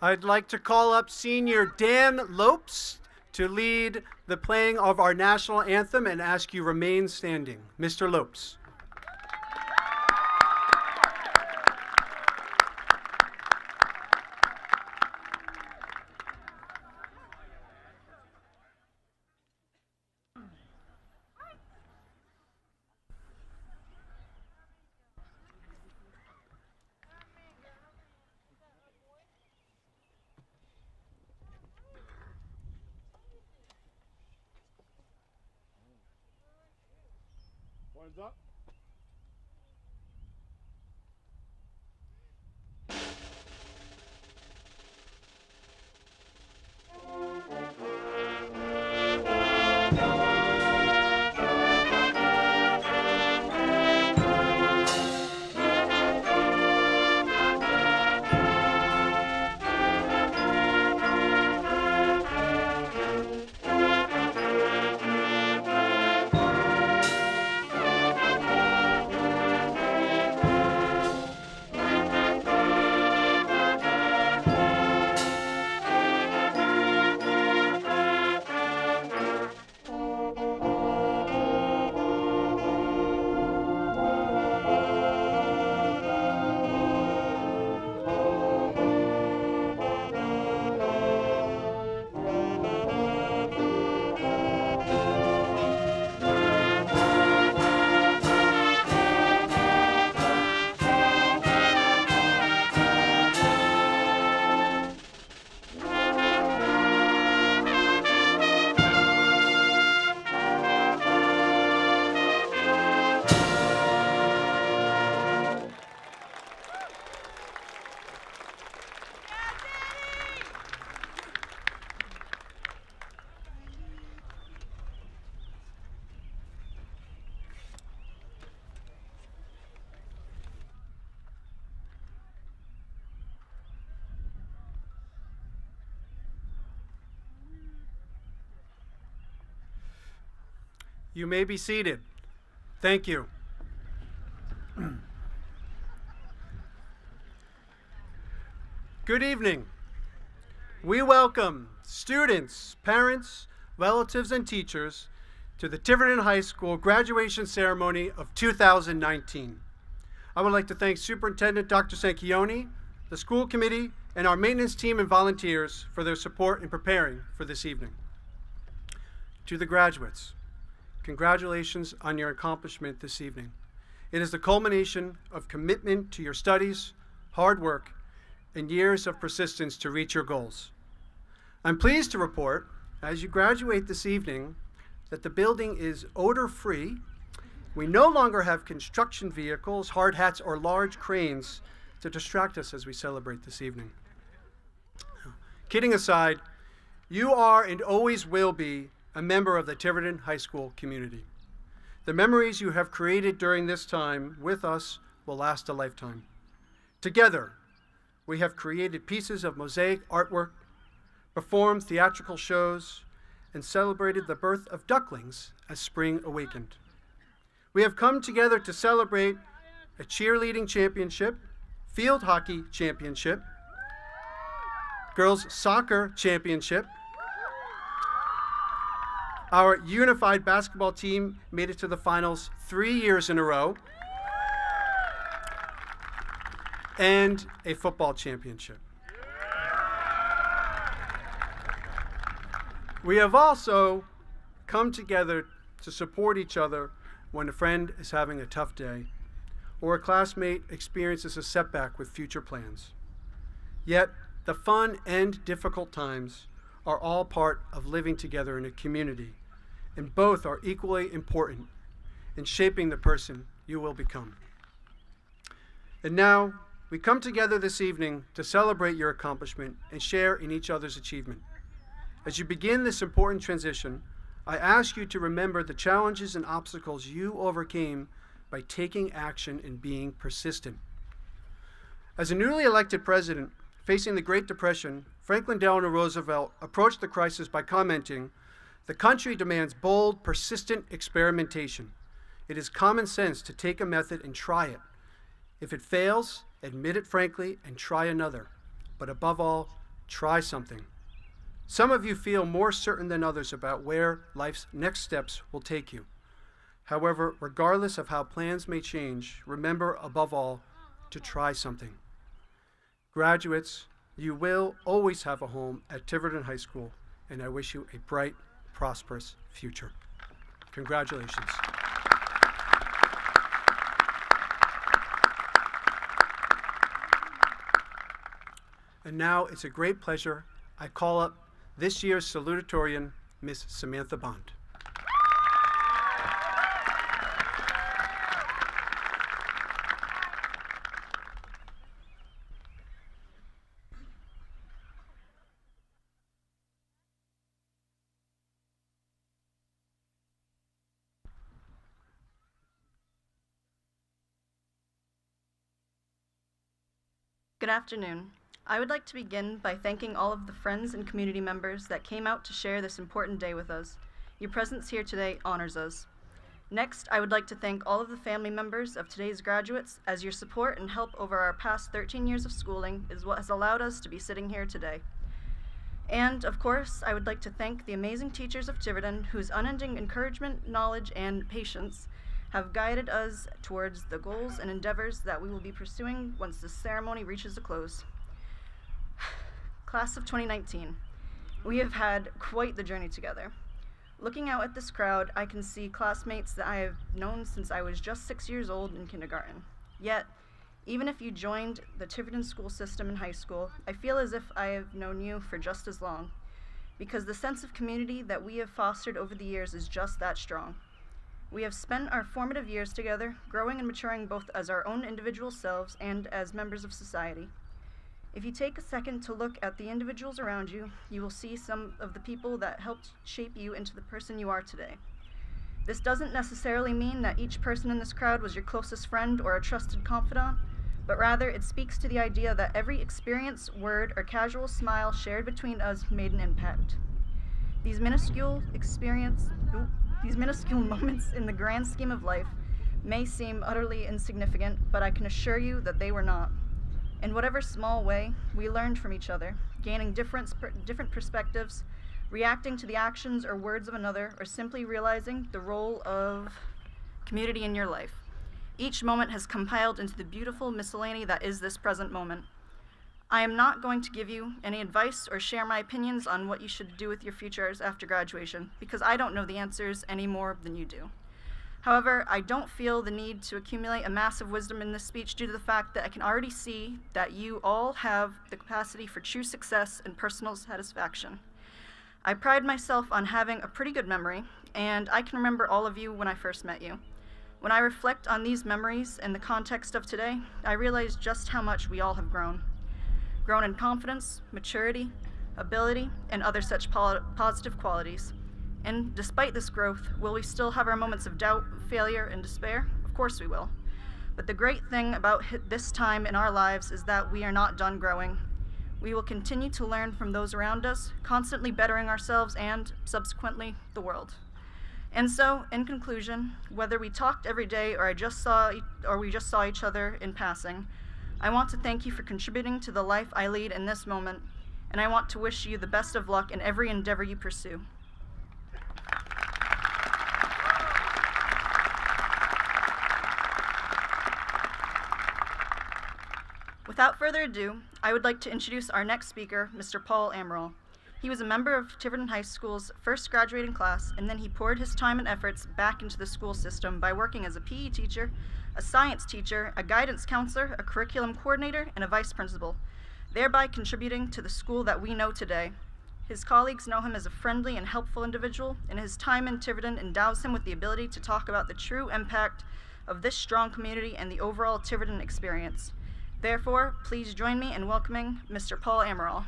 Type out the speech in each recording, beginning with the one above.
I'd like to call up Senior Dan Lopes to lead the playing of our national anthem and ask you remain standing. Mr. Lopes. Hands up. You may be seated. Thank you. Good evening. We welcome students, parents, relatives, and teachers to the Tiverton High School graduation ceremony of 2019. I would like to thank Superintendent Dr. Sanchioni, the school committee, and our maintenance team and volunteers for their support in preparing for this evening. To the graduates, congratulations on your accomplishment this evening. It is the culmination of commitment to your studies, hard work, and years of persistence to reach your goals. I'm pleased to report, as you graduate this evening, that the building is odor-free. We no longer have construction vehicles, hard hats, or large cranes to distract us as we celebrate this evening. Kidding aside, you are and always will be a member of the Tiverton High School community. The memories you have created during this time with us will last a lifetime. Together, we have created pieces of mosaic artwork, performed theatrical shows, and celebrated the birth of ducklings as spring awakened. We have come together to celebrate a cheerleading championship, field hockey championship, girls soccer championship. Our unified basketball team made it to the finals 3 years in a row, and a football championship. We have also come together to support each other when a friend is having a tough day or a classmate experiences a setback with future plans. Yet, the fun and difficult times are all part of living together in a community, and both are equally important in shaping the person you will become. And now, we come together this evening to celebrate your accomplishment and share in each other's achievement. As you begin this important transition, I ask you to remember the challenges and obstacles you overcame by taking action and being persistent. As a newly elected president facing the Great Depression, Franklin Delano Roosevelt approached the crisis by commenting, "The country demands bold, persistent experimentation. It is common sense to take a method and try it. If it fails, admit it frankly and try another. But above all, Try something. Some of you feel more certain than others about where life's next steps will take you. However, regardless of how plans may change, remember above all to try something. Graduates, you will always have a home at Tiverton High School, and I wish you a bright, prosperous future. Congratulations. And now it's a great pleasure. I call up this year's Salutatorian, Miss Samantha Bond. Good afternoon. I would like to begin by thanking all of the friends and community members that came out to share this important day with us. Your presence here today honors us. Next, I would like to thank all of the family members of today's graduates, as your support and help over our past 13 years of schooling is what has allowed us to be sitting here today. And, of course, I would like to thank the amazing teachers of Tiverton whose unending encouragement, knowledge, and patience have guided us towards the goals and endeavors that we will be pursuing once this ceremony reaches a close. Class of 2019, we have had quite the journey together. Looking out at this crowd, I can see classmates that I have known since I was just 6 years old in kindergarten. Yet, even if you joined the Tiverton school system in high school, I feel as if I have known you for just as long, because the sense of community that we have fostered over the years is just that strong. We have spent our formative years together, growing and maturing both as our own individual selves and as members of society. If you take a second to look at the individuals around you, you will see some of the people that helped shape you into the person you are today. This doesn't necessarily mean that each person in this crowd was your closest friend or a trusted confidant, but rather it speaks to the idea that every experience, word, or casual smile shared between us made an impact. These minuscule moments in the grand scheme of life may seem utterly insignificant, but I can assure you that they were not. In whatever small way, we learned from each other, gaining different perspectives, reacting to the actions or words of another, or simply realizing the role of community in your life. Each moment has compiled into the beautiful miscellany that is this present moment. I am not going to give you any advice or share my opinions on what you should do with your futures after graduation, because I don't know the answers any more than you do. However, I don't feel the need to accumulate a massive wisdom in this speech due to the fact that I can already see that you all have the capacity for true success and personal satisfaction. I pride myself on having a pretty good memory, and I can remember all of you when I first met you. When I reflect on these memories in the context of today, I realize just how much we all have grown. Grown in confidence, maturity, ability, and other such positive qualities. And despite this growth, will we still have our moments of doubt, failure, and despair? Of course we will. But the great thing about this time in our lives is that we are not done growing. We will continue to learn from those around us, constantly bettering ourselves and, subsequently, the world. And so, in conclusion, whether we talked every day or we just saw each other in passing, I want to thank you for contributing to the life I lead in this moment, and I want to wish you the best of luck in every endeavor you pursue. Without further ado, I would like to introduce our next speaker, Mr. Paul Amaral. He was a member of Tiverton High School's first graduating class, and then he poured his time and efforts back into the school system by working as a PE teacher, a science teacher, a guidance counselor, a curriculum coordinator, and a vice principal, thereby contributing to the school that we know today. His colleagues know him as a friendly and helpful individual, and his time in Tiverton endows him with the ability to talk about the true impact of this strong community and the overall Tiverton experience. Therefore, please join me in welcoming Mr. Paul Amaral.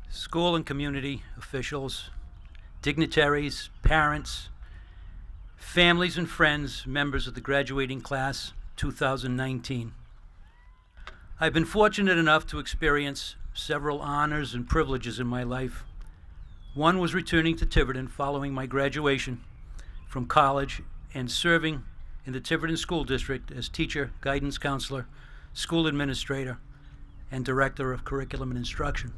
School and community officials, dignitaries, parents, families and friends, members of the graduating class 2019. I've been fortunate enough to experience several honors and privileges in my life. One was returning to Tiverton following my graduation from college and serving in the Tiverton School District as teacher, guidance counselor, school administrator, and director of curriculum and instruction.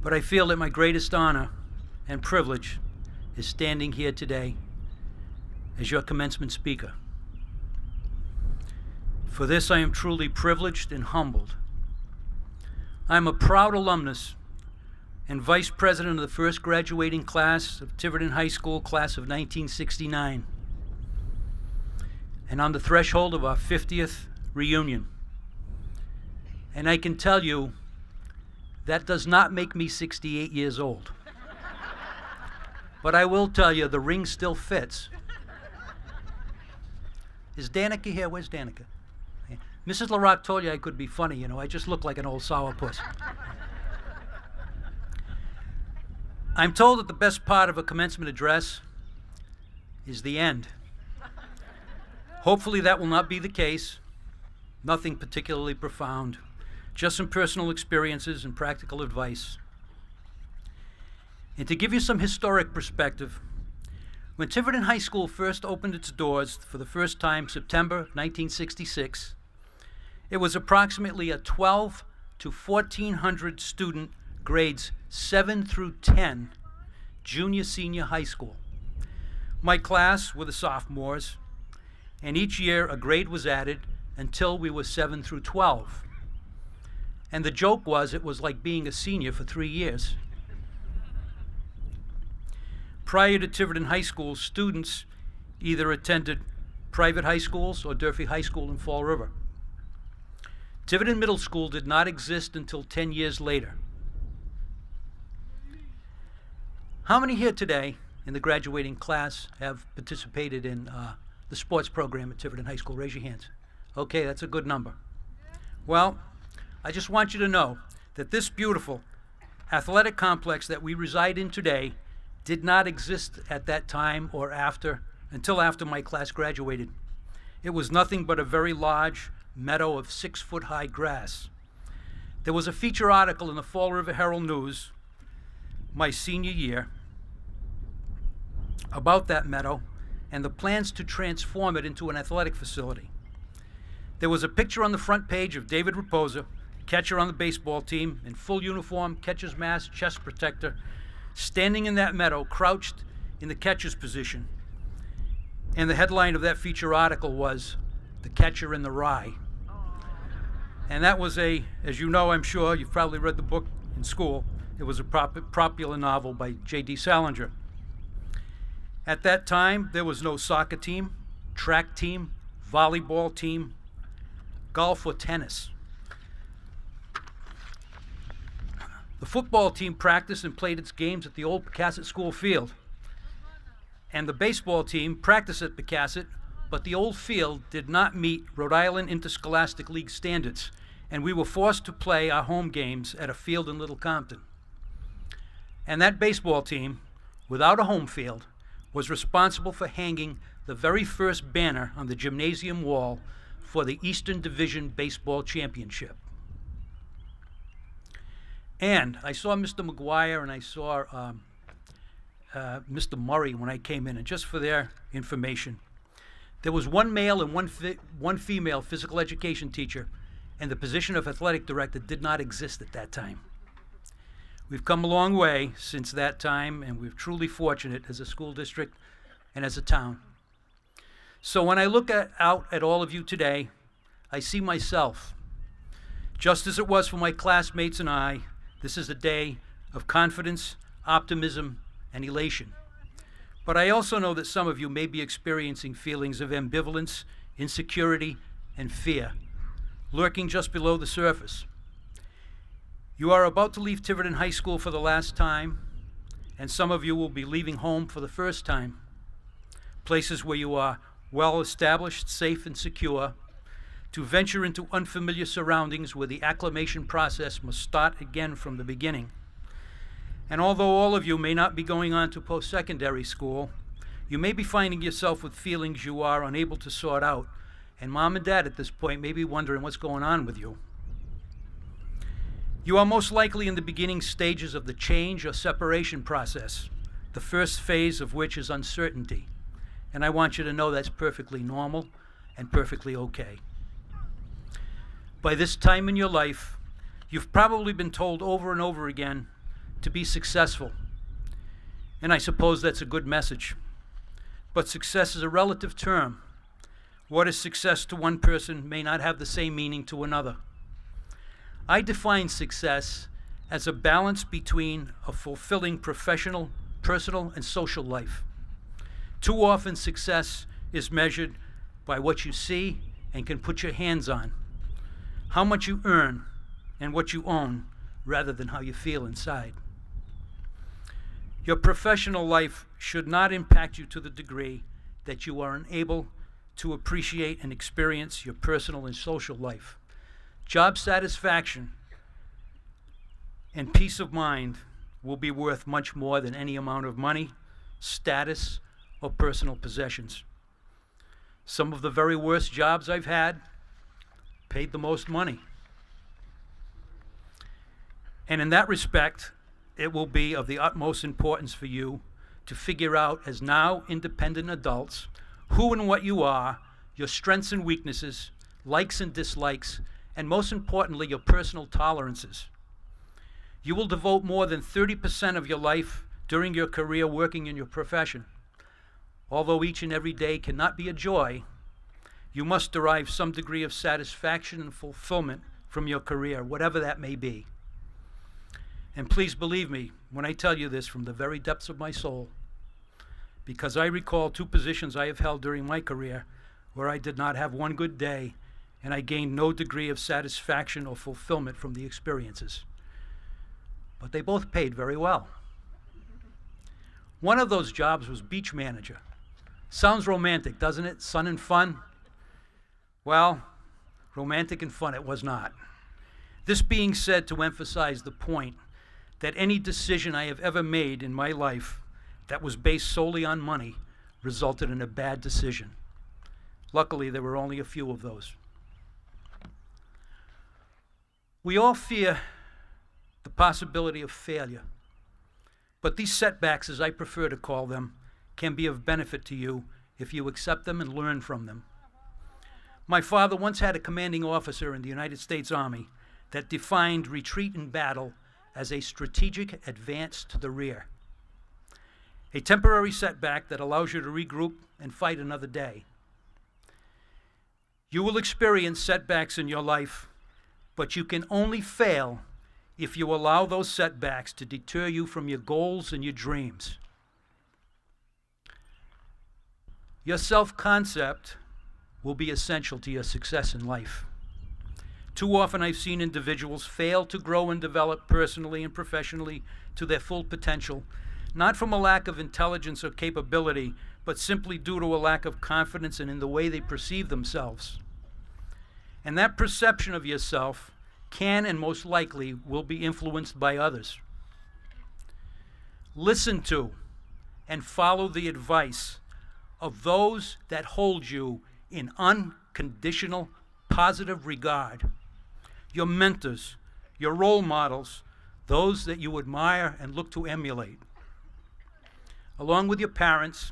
But I feel that my greatest honor and privilege is standing here today as your commencement speaker. For this, I am truly privileged and humbled. I am a proud alumnus and vice president of the first graduating class of Tiverton High School, class of 1969, and on the threshold of our 50th reunion. And I can tell you, that does not make me 68 years old. But I will tell you, the ring still fits. Is Danica here? Where's Danica? Mrs. LaRock told you I could be funny, you know. I just look like an old sourpuss. I'm told that the best part of a commencement address is the end. Hopefully that will not be the case. Nothing particularly profound. Just some personal experiences and practical advice. And to give you some historic perspective, when Tiverton High School first opened its doors for the first time, September 1966, it was approximately a 12 to 1,400 student grades 7 through 10 junior-senior high school. My class were the sophomores, and each year a grade was added until we were 7 through 12. And the joke was, it was like being a senior for 3 years. Prior to Tiverton High School, students either attended private high schools or Durfee High School in Fall River. Tiverton Middle School did not exist until 10 years later. How many here today in the graduating class have participated in the sports program at Tiverton High School? Raise your hands. Okay, that's a good number. Well, I just want you to know that this beautiful athletic complex that we reside in today did not exist at that time or until after my class graduated. It was nothing but a very large meadow of 6-foot-high grass. There was a feature article in the Fall River Herald News my senior year about that meadow and the plans to transform it into an athletic facility. There was a picture on the front page of David Raposa, catcher on the baseball team, in full uniform, catcher's mask, chest protector, standing in that meadow, crouched in the catcher's position. And the headline of that feature article was, "The Catcher in the Rye." And that was as you know, I'm sure, you've probably read the book in school, it was a popular novel by J.D. Salinger. At that time, there was no soccer team, track team, volleyball team, golf or tennis. The football team practiced and played its games at the old Pecasset School field. And the baseball team practiced at Pecasset, but the old field did not meet Rhode Island Interscholastic League standards, and we were forced to play our home games at a field in Little Compton. And that baseball team, without a home field, was responsible for hanging the very first banner on the gymnasium wall for the Eastern Division Baseball Championship. And I saw Mr. McGuire and I saw Mr. Murray when I came in, and just for their information, there was one male and one female physical education teacher, and the position of athletic director did not exist at that time. We've come a long way since that time, and we're truly fortunate as a school district and as a town. So when I look out at all of you today, I see myself. Just as it was for my classmates and I, this is a day of confidence, optimism, and elation. But I also know that some of you may be experiencing feelings of ambivalence, insecurity, and fear, lurking just below the surface. You are about to leave Tiverton High School for the last time, and some of you will be leaving home for the first time. Places where you are well established, safe, and secure, to venture into unfamiliar surroundings where the acclimation process must start again from the beginning. And although all of you may not be going on to post-secondary school, you may be finding yourself with feelings you are unable to sort out, and mom and dad at this point may be wondering what's going on with you. You are most likely in the beginning stages of the change or separation process, the first phase of which is uncertainty. And I want you to know that's perfectly normal and perfectly okay. By this time in your life, you've probably been told over and over again to be successful. And I suppose that's a good message. But success is a relative term. What is success to one person may not have the same meaning to another. I define success as a balance between a fulfilling professional, personal, and social life. Too often success is measured by what you see and can put your hands on, how much you earn and what you own, rather than how you feel inside. Your professional life should not impact you to the degree that you are unable to appreciate and experience your personal and social life. Job satisfaction and peace of mind will be worth much more than any amount of money, status, or personal possessions. Some of the very worst jobs I've had paid the most money. And in that respect, it will be of the utmost importance for you to figure out, as now independent adults, who and what you are, your strengths and weaknesses, likes and dislikes, and most importantly, your personal tolerances. You will devote more than 30% of your life during your career working in your profession. Although each and every day cannot be a joy, you must derive some degree of satisfaction and fulfillment from your career, whatever that may be. And please believe me when I tell you this from the very depths of my soul, because I recall 2 positions I have held during my career where I did not have one good day and I gained no degree of satisfaction or fulfillment from the experiences. But they both paid very well. One of those jobs was beach manager. Sounds romantic, doesn't it? Sun and fun? Well, romantic and fun it was not. This being said, to emphasize the point that any decision I have ever made in my life that was based solely on money resulted in a bad decision. Luckily, there were only a few of those. We all fear the possibility of failure, but these setbacks, as I prefer to call them, can be of benefit to you if you accept them and learn from them. My father once had a commanding officer in the United States Army that defined retreat in battle as a strategic advance to the rear, a temporary setback that allows you to regroup and fight another day. You will experience setbacks in your life, but you can only fail if you allow those setbacks to deter you from your goals and your dreams. Your self-concept will be essential to your success in life. Too often I've seen individuals fail to grow and develop personally and professionally to their full potential, not from a lack of intelligence or capability, but simply due to a lack of confidence and in the way they perceive themselves. And that perception of yourself can and most likely will be influenced by others. Listen to and follow the advice of those that hold you in unconditional positive regard. Your mentors, your role models, those that you admire and look to emulate. Along with your parents,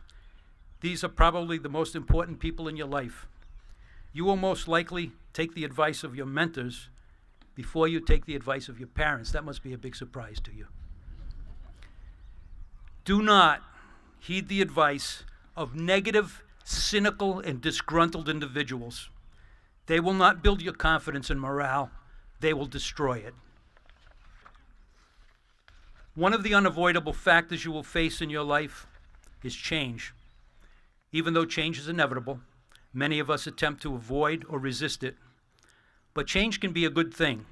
these are probably the most important people in your life. You will most likely take the advice of your mentors before you take the advice of your parents. That must be a big surprise to you. Do not heed the advice of negative, cynical, and disgruntled individuals. They will not build your confidence and morale. They will destroy it. One of the unavoidable factors you will face in your life is change. Even though change is inevitable, many of us attempt to avoid or resist it. But change can be a good thing.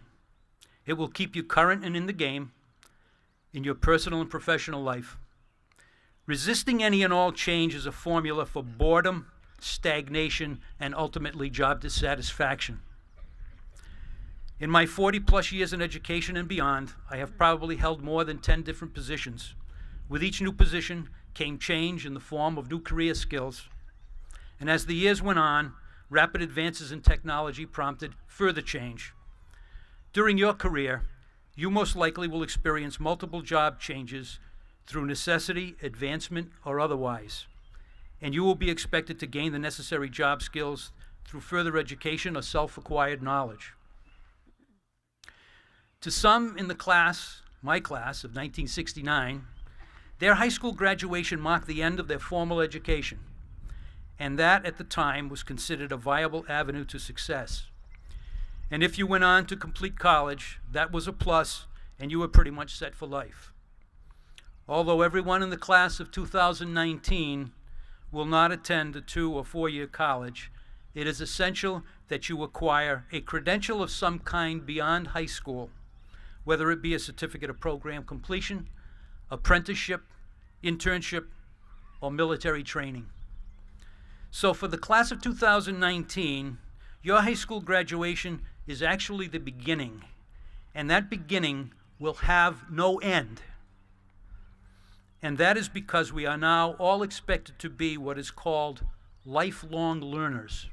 It will keep you current and in the game in your personal and professional life. Resisting any and all change is a formula for boredom, stagnation, and ultimately job dissatisfaction. In my 40-plus years in education and beyond, I have probably held more than 10 different positions. With each new position came change in the form of new career skills. And as the years went on, rapid advances in technology prompted further change. During your career, you most likely will experience multiple job changes through necessity, advancement, or otherwise. And you will be expected to gain the necessary job skills through further education or self-acquired knowledge. To some in the class, my class of 1969, their high school graduation marked the end of their formal education, and that at the time was considered a viable avenue to success. And if you went on to complete college, that was a plus, and you were pretty much set for life. Although everyone in the class of 2019 will not attend a 2 or 4 year college, it is essential that you acquire a credential of some kind beyond high school, whether it be a certificate of program completion, apprenticeship, internship, or military training. So for the class of 2019, your high school graduation is actually the beginning, and that beginning will have no end. And that is because we are now all expected to be what is called lifelong learners.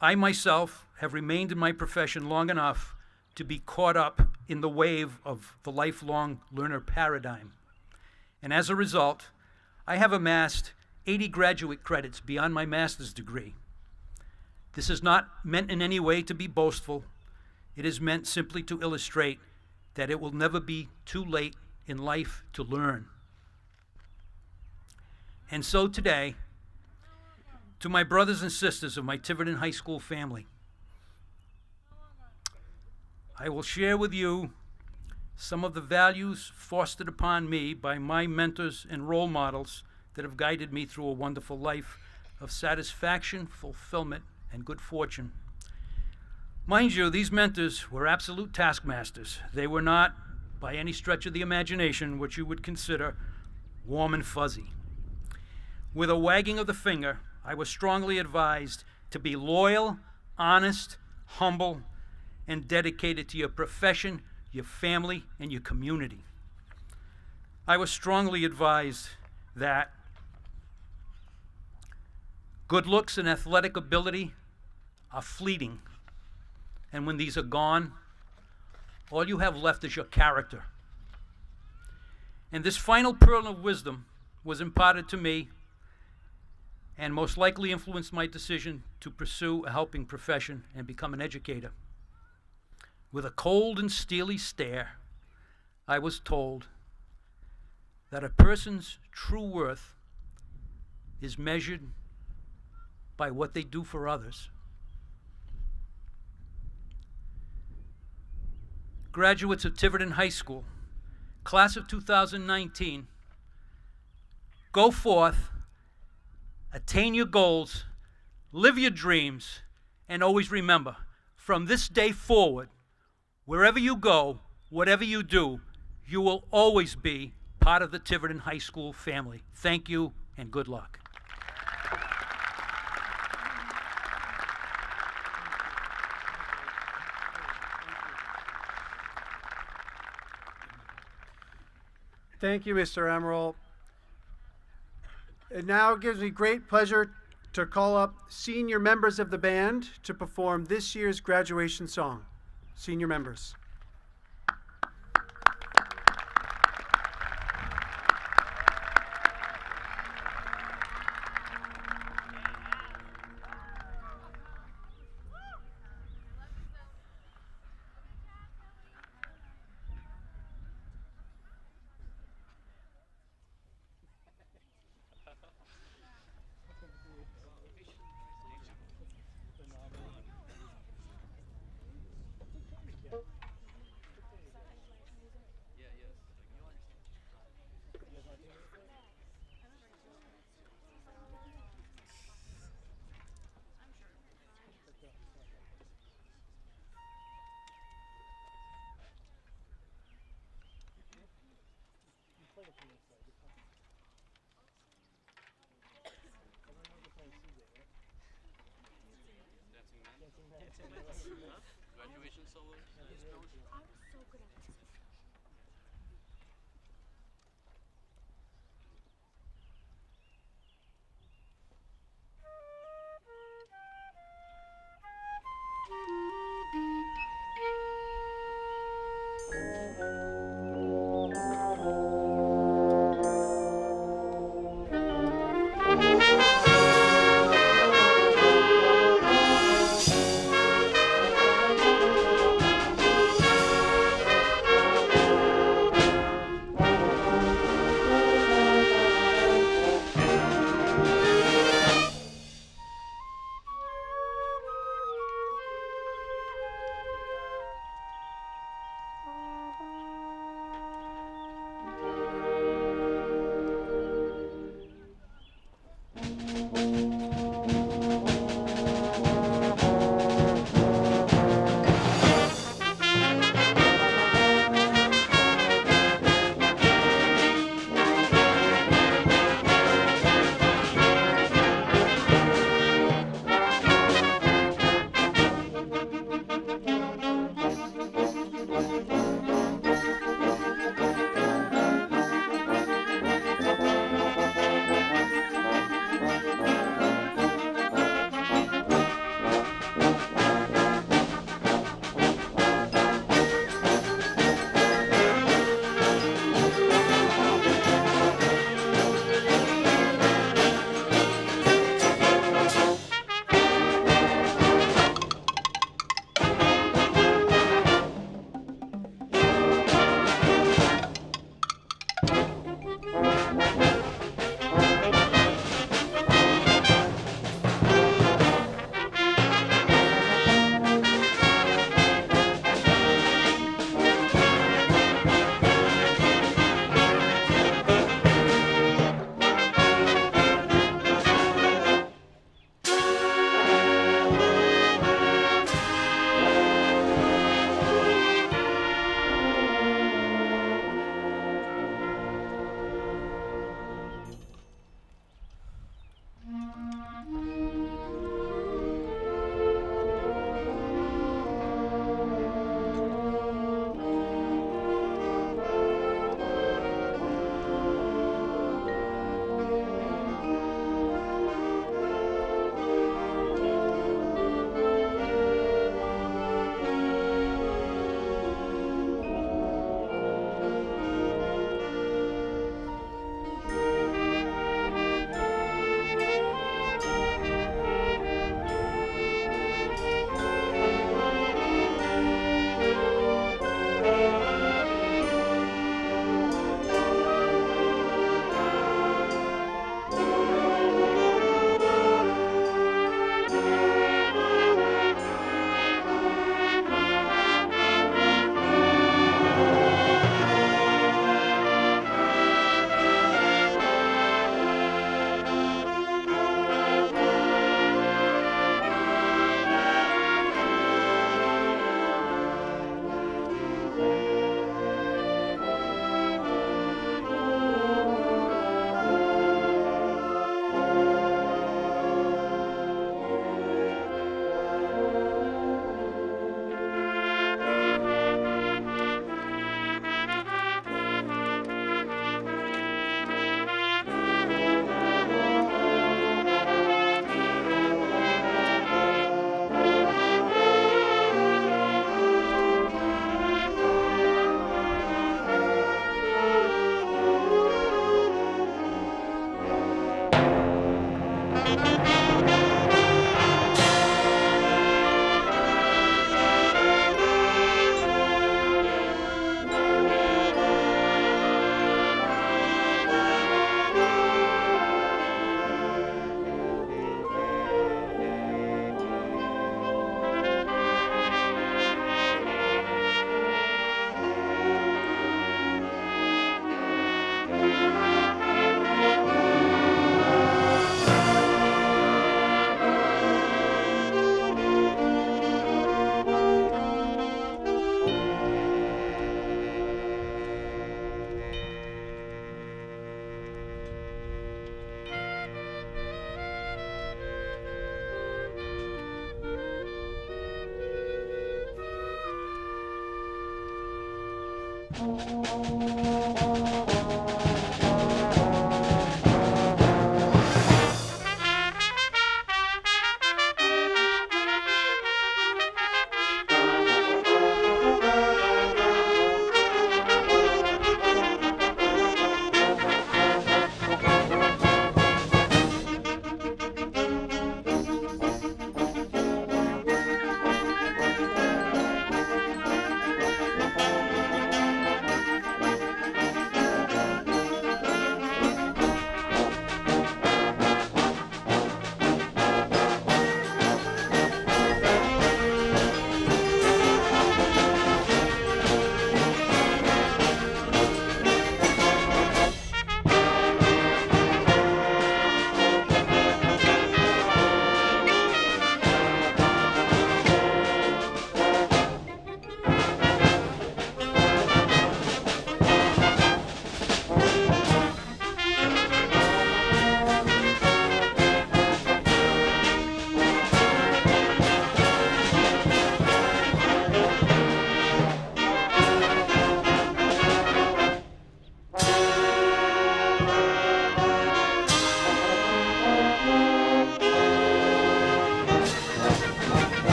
I myself have remained in my profession long enough to be caught up in the wave of the lifelong learner paradigm. And as a result, I have amassed 80 graduate credits beyond my master's degree. This is not meant in any way to be boastful. It is meant simply to illustrate that it will never be too late in life to learn. And so today, to my brothers and sisters of my Tiverton High School family, I will share with you some of the values fostered upon me by my mentors and role models that have guided me through a wonderful life of satisfaction, fulfillment, and good fortune. Mind you, these mentors were absolute taskmasters. They were not, by any stretch of the imagination, what you would consider warm and fuzzy. With a wagging of the finger, I was strongly advised to be loyal, honest, humble, and dedicated to your profession, your family, and your community. I was strongly advised that good looks and athletic ability are fleeting, and when these are gone, all you have left is your character. And this final pearl of wisdom was imparted to me and most likely influenced my decision to pursue a helping profession and become an educator. With a cold and steely stare, I was told that a person's true worth is measured by what they do for others. Graduates of Tiverton High School, class of 2019, go forth, attain your goals, live your dreams, and always remember, from this day forward, wherever you go, whatever you do, you will always be part of the Tiverton High School family. Thank you, and good luck. Thank you, Mr. Emerald. It now gives me great pleasure to call up senior members of the band to perform this year's graduation song. Senior members. Graduation solo.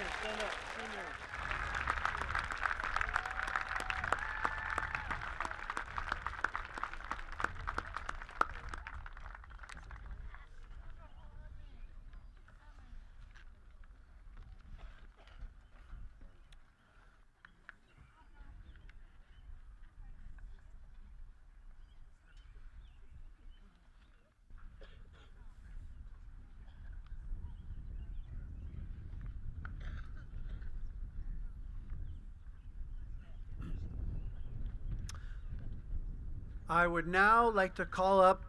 stand up. Senior. I would now like to call up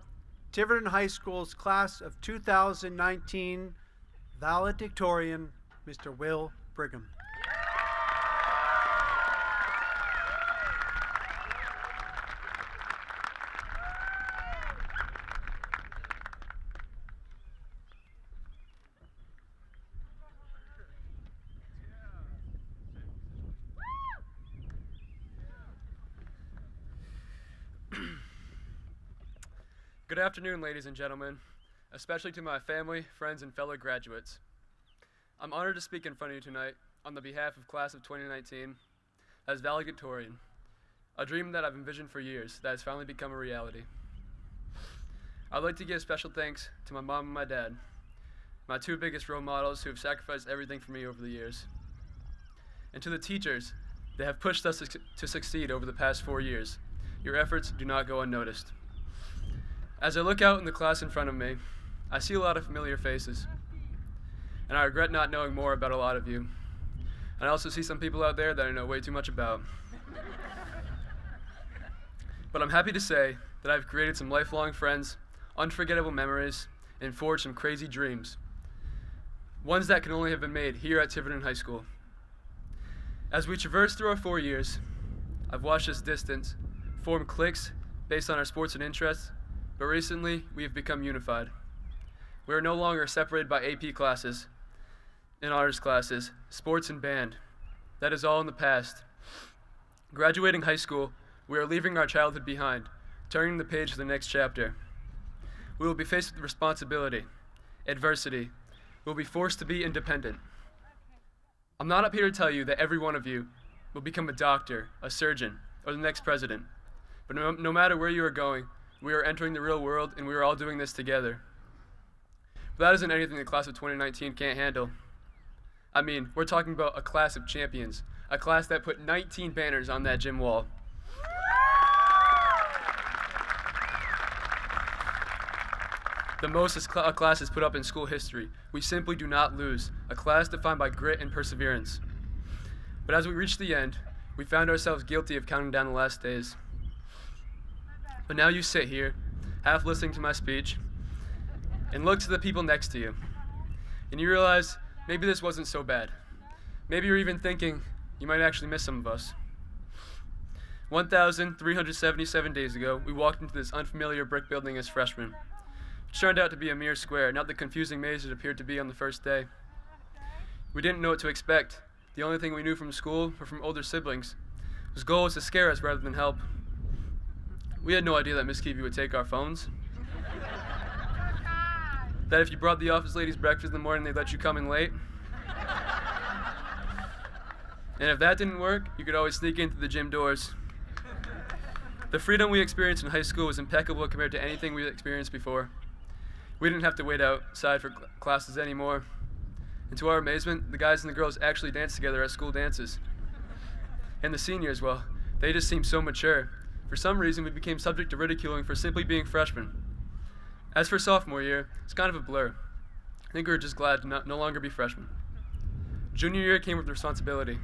Tiverton High School's class of 2019 valedictorian, Mr. Will Brigham. Good afternoon, ladies and gentlemen, especially to my family, friends, and fellow graduates. I'm honored to speak in front of you tonight on the behalf of class of 2019 as valedictorian, a dream that I've envisioned for years that has finally become a reality. I'd like to give special thanks to my mom and my dad, my two biggest role models who have sacrificed everything for me over the years, and to the teachers that have pushed us to succeed over the past 4 years. Your efforts do not go unnoticed. As I look out in the class in front of me, I see a lot of familiar faces, and I regret not knowing more about a lot of you. And I also see some people out there that I know way too much about. But I'm happy to say that I've created some lifelong friends, unforgettable memories, and forged some crazy dreams. Ones that can only have been made here at Tiverton High School. As we traverse through our 4 years, I've watched us distance form cliques based on our sports and interests, but recently we have become unified. We are no longer separated by AP classes and honors classes, sports and band. That is all in the past. Graduating high school, we are leaving our childhood behind, turning the page to the next chapter. We will be faced with responsibility, adversity. We will be forced to be independent. I'm not up here to tell you that every one of you will become a doctor, a surgeon, or the next president. But no matter where you are going, we are entering the real world, and we are all doing this together. But that isn't anything the class of 2019 can't handle. I mean, we're talking about a class of champions, a class that put 19 banners on that gym wall. The most a class has put up in school history. We simply do not lose, a class defined by grit and perseverance. But as we reached the end, we found ourselves guilty of counting down the last days. But now you sit here, half listening to my speech, and look to the people next to you, and you realize maybe this wasn't so bad. Maybe you're even thinking you might actually miss some of us. 1,377 days ago, we walked into this unfamiliar brick building as freshmen. It turned out to be a mere square, not the confusing maze it appeared to be on the first day. We didn't know what to expect. The only thing we knew from school or from older siblings was goal was to scare us rather than help. We had no idea that Miss Keevy would take our phones. That if you brought the office ladies breakfast in the morning, they'd let you come in late. And if that didn't work, you could always sneak into the gym doors. The freedom we experienced in high school was impeccable compared to anything we experienced before. We didn't have to wait outside for classes anymore. And to our amazement, the guys and the girls actually danced together at school dances. And the seniors, well, they just seemed so mature. For some reason, we became subject to ridiculing for simply being freshmen. As for sophomore year, it's kind of a blur. I think we were just glad to no longer be freshmen. Junior year came with responsibility.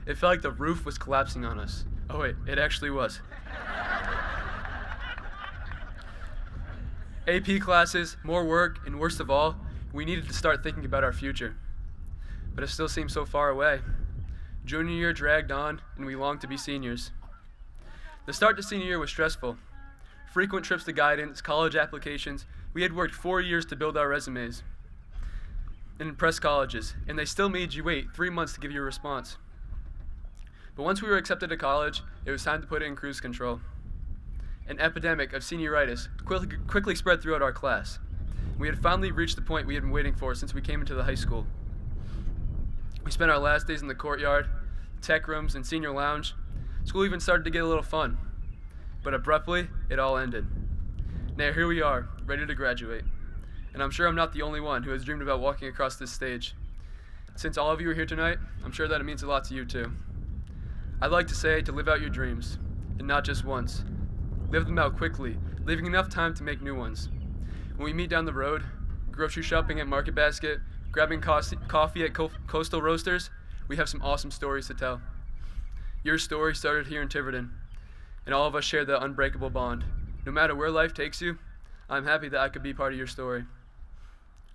It felt like the roof was collapsing on us. Oh wait, it actually was. AP classes, more work, and worst of all, we needed to start thinking about our future. But it still seemed so far away. Junior year dragged on, and we longed to be seniors. The start to senior year was stressful. Frequent trips to guidance, college applications. We had worked 4 years to build our resumes and impress colleges, and they still made you wait 3 months to give you a response. But once we were accepted to college, it was time to put it in cruise control. An epidemic of senioritis quickly spread throughout our class. We had finally reached the point we had been waiting for since we came into the high school. We spent our last days in the courtyard, tech rooms, and senior lounge. School even started to get a little fun. But abruptly, it all ended. Now here we are, ready to graduate. And I'm sure I'm not the only one who has dreamed about walking across this stage. Since all of you are here tonight, I'm sure that it means a lot to you too. I'd like to say to live out your dreams, and not just once. Live them out quickly, leaving enough time to make new ones. When we meet down the road, grocery shopping at Market Basket, grabbing coffee at Coastal Roasters, we have some awesome stories to tell. Your story started here in Tiverton, and all of us share that unbreakable bond. No matter where life takes you, I'm happy that I could be part of your story.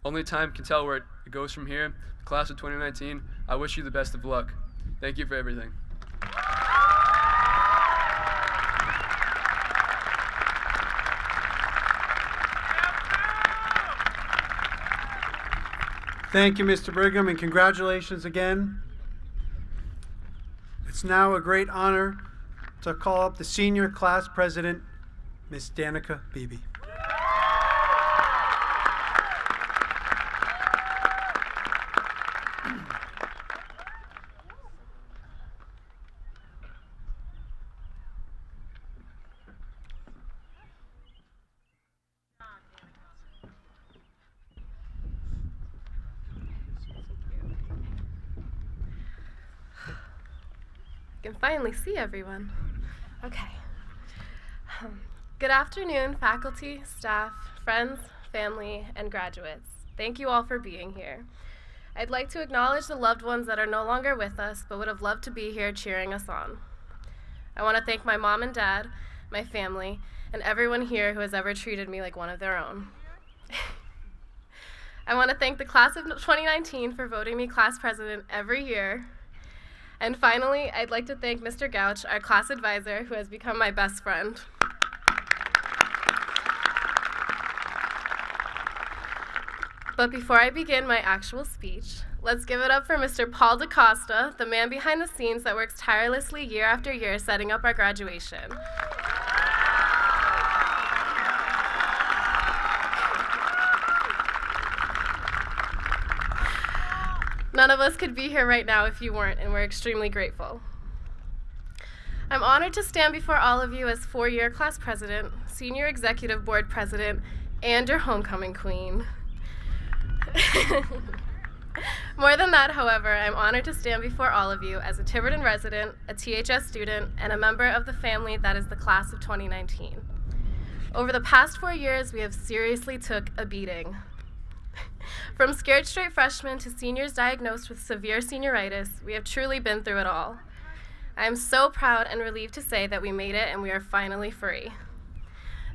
Only time can tell where it goes from here. The class of 2019, I wish you the best of luck. Thank you for everything. Thank you, Mr. Brigham, and congratulations again. It's now a great honor to call up the senior class president, Ms. Danica Beebe. Can finally see everyone. Okay. Good afternoon, faculty, staff, friends, family, and graduates. Thank you all for being here. I'd like to acknowledge the loved ones that are no longer with us but would have loved to be here cheering us on. I want to thank my mom and dad, my family, and everyone here who has ever treated me like one of their own. I want to thank the class of 2019 for voting me class president every year. And finally, I'd like to thank Mr. Gouch, our class advisor, who has become my best friend. But before I begin my actual speech, let's give it up for Mr. Paul DaCosta, the man behind the scenes that works tirelessly year after year setting up our graduation. None of us could be here right now if you weren't, and we're extremely grateful. I'm honored to stand before all of you as four-year class president, senior executive board president, and your homecoming queen. More than that, however, I'm honored to stand before all of you as a Tiverton resident, a THS student, and a member of the family that is the class of 2019. Over the past 4 years, we have seriously took a beating. From scared straight freshmen to seniors diagnosed with severe senioritis, we have truly been through it all. I am so proud and relieved to say that we made it and we are finally free.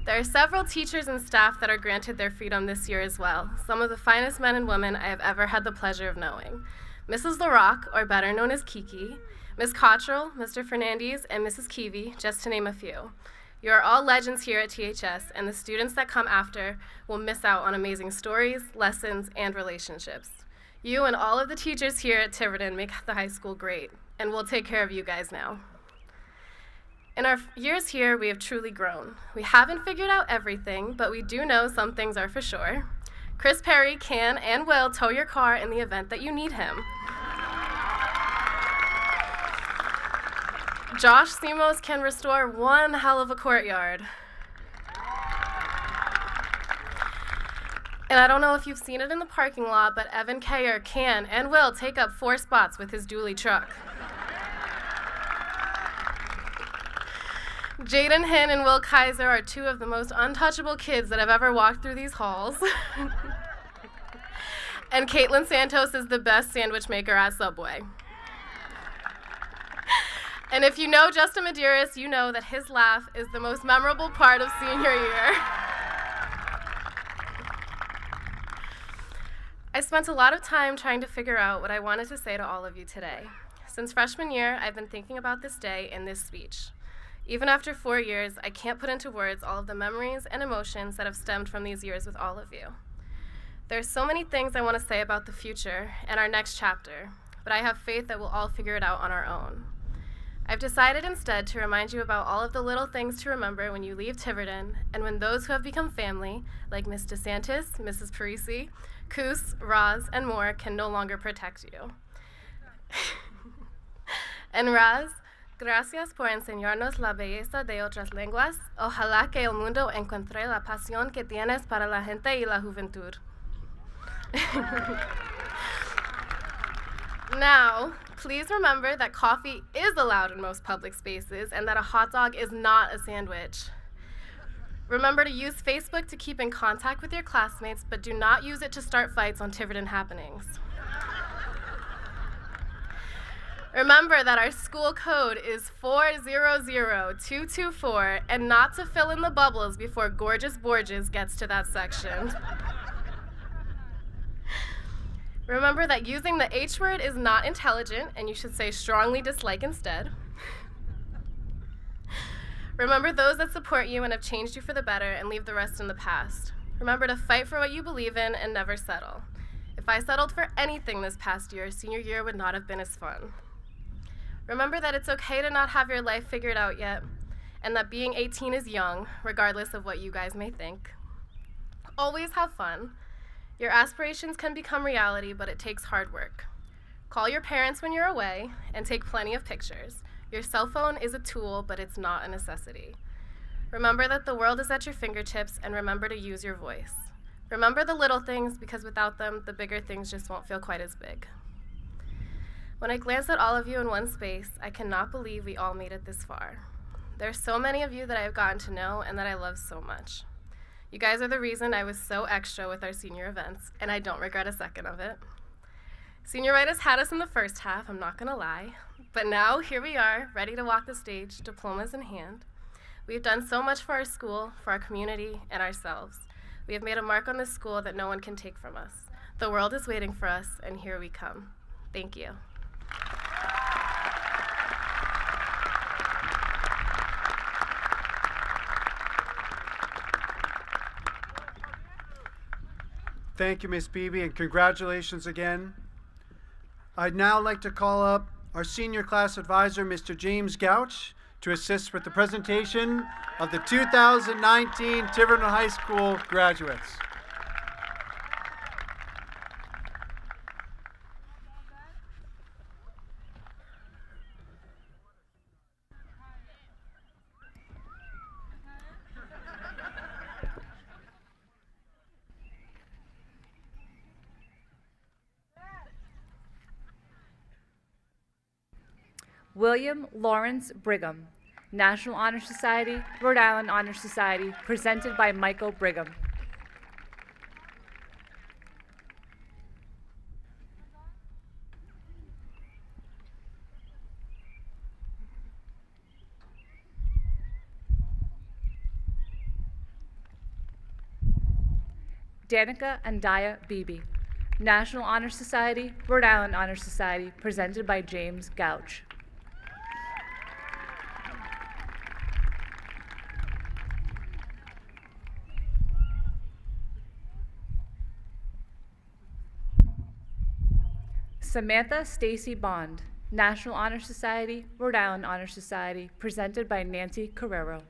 There are several teachers and staff that are granted their freedom this year as well, some of the finest men and women I have ever had the pleasure of knowing. Mrs. LaRock, or better known as Kiki, Ms. Cottrell, Mr. Fernandez, and Mrs. Keevy, just to name a few. You are all legends here at THS, and the students that come after will miss out on amazing stories, lessons, and relationships. You and all of the teachers here at Tiverton make the high school great, and we'll take care of you guys now. In our years here, we have truly grown. We haven't figured out everything, but we do know some things are for sure. Chris Perry can and will tow your car in the event that you need him. Josh Simos can restore one hell of a courtyard. And I don't know if you've seen it in the parking lot, but Evan Kayer can and will take up 4 spots with his dually truck. Jaden Hinn and Will Kaiser are 2 of the most untouchable kids that have ever walked through these halls. And Caitlin Santos is the best sandwich maker at Subway. And if you know Justin Medeiros, you know that his laugh is the most memorable part of senior year. I spent a lot of time trying to figure out what I wanted to say to all of you today. Since freshman year, I've been thinking about this day and this speech. Even after 4 years, I can't put into words all of the memories and emotions that have stemmed from these years with all of you. There's so many things I want to say about the future and our next chapter, but I have faith that we'll all figure it out on our own. I've decided instead to remind you about all of the little things to remember when you leave Tiverton and when those who have become family, like Ms. DeSantis, Mrs. Parisi, Coos, Roz, and more, can no longer protect you. En Raz, gracias por enseñarnos la belleza de otras lenguas. Ojalá que el mundo encuentre la pasión que tienes para la gente y la juventud. Now, please remember that coffee is allowed in most public spaces and that a hot dog is not a sandwich. Remember to use Facebook to keep in contact with your classmates, but do not use it to start fights on Tiverton happenings. Remember that our school code is 400224 and not to fill in the bubbles before Gorgeous Borges gets to that section. Remember that using the H word is not intelligent and you should say strongly dislike instead. Remember those that support you and have changed you for the better and leave the rest in the past. Remember to fight for what you believe in and never settle. If I settled for anything this past year, senior year would not have been as fun. Remember that it's okay to not have your life figured out yet, and that being 18 is young, regardless of what you guys may think. Always have fun. Your aspirations can become reality, but it takes hard work. Call your parents when you're away, and take plenty of pictures. Your cell phone is a tool, but it's not a necessity. Remember that the world is at your fingertips, and remember to use your voice. Remember the little things, because without them, the bigger things just won't feel quite as big. When I glance at all of you in one space, I cannot believe we all made it this far. There are so many of you that I have gotten to know and that I love so much. You guys are the reason I was so extra with our senior events, and I don't regret a second of it. Senioritis had us in the first half, I'm not gonna lie, but now here we are, ready to walk the stage, diplomas in hand. We've done so much for our school, for our community, and ourselves. We have made a mark on this school that no one can take from us. The world is waiting for us, and here we come. Thank you. Thank you, Ms. Beebe, and congratulations again. I'd now like to call up our senior class advisor, Mr. James Gouch, to assist with the presentation of the 2019 Tiverton High School graduates. William Lawrence Brigham, National Honor Society, Rhode Island Honor Society, presented by Michael Brigham. Danica Andaya Beebe, National Honor Society, Rhode Island Honor Society, presented by James Gouch. Samantha Stacy Bond, National Honor Society, Rhode Island Honor Society, presented by Nancy Carrero.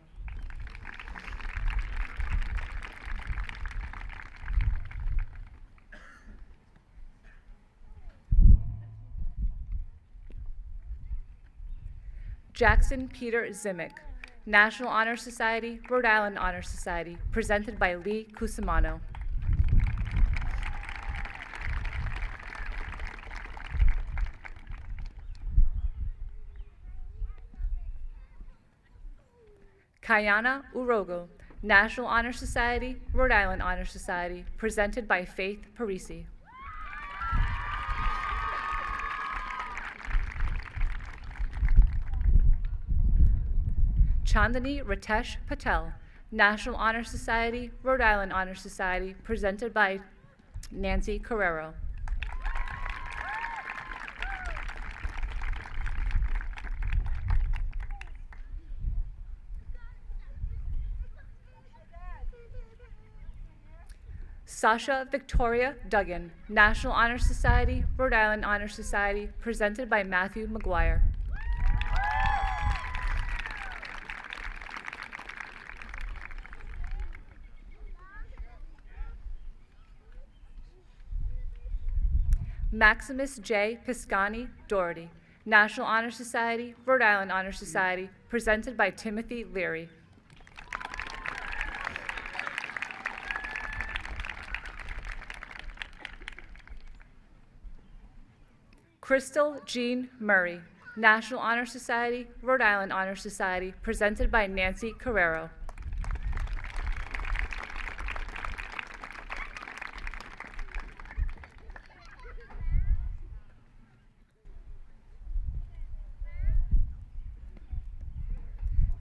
Jackson Peter Zimick, National Honor Society, Rhode Island Honor Society, presented by Lee Cusimano. Kayana Urogo, National Honor Society, Rhode Island Honor Society, presented by Faith Parisi. Chandani Ritesh Patel, National Honor Society, Rhode Island Honor Society, presented by Nancy Carrero. Sasha Victoria Duggan, National Honor Society, Rhode Island Honor Society, presented by Matthew McGuire. Maximus J. Piscani Doherty, National Honor Society, Rhode Island Honor Society, presented by Timothy Leary. Crystal Jean Murray, National Honor Society, Rhode Island Honor Society, presented by Nancy Carrero.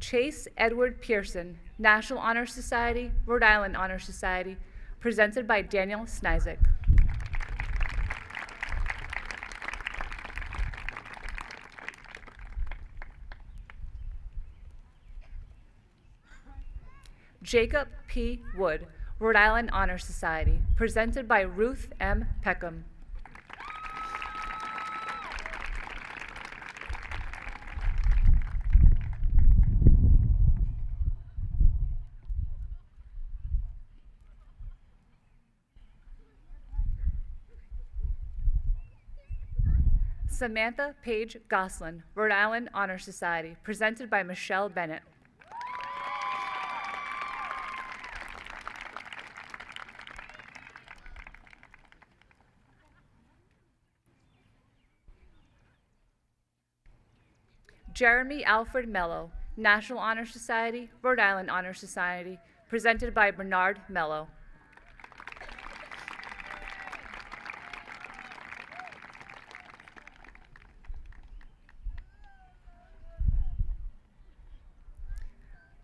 Chase Edward Pearson, National Honor Society, Rhode Island Honor Society, presented by Daniel Snizik. Jacob P. Wood, Rhode Island Honor Society, presented by Ruth M. Peckham. Samantha Page Goslin, Rhode Island Honor Society, presented by Michelle Bennett. Jeremy Alfred Mello, National Honor Society, Rhode Island Honor Society, presented by Bernard Mello.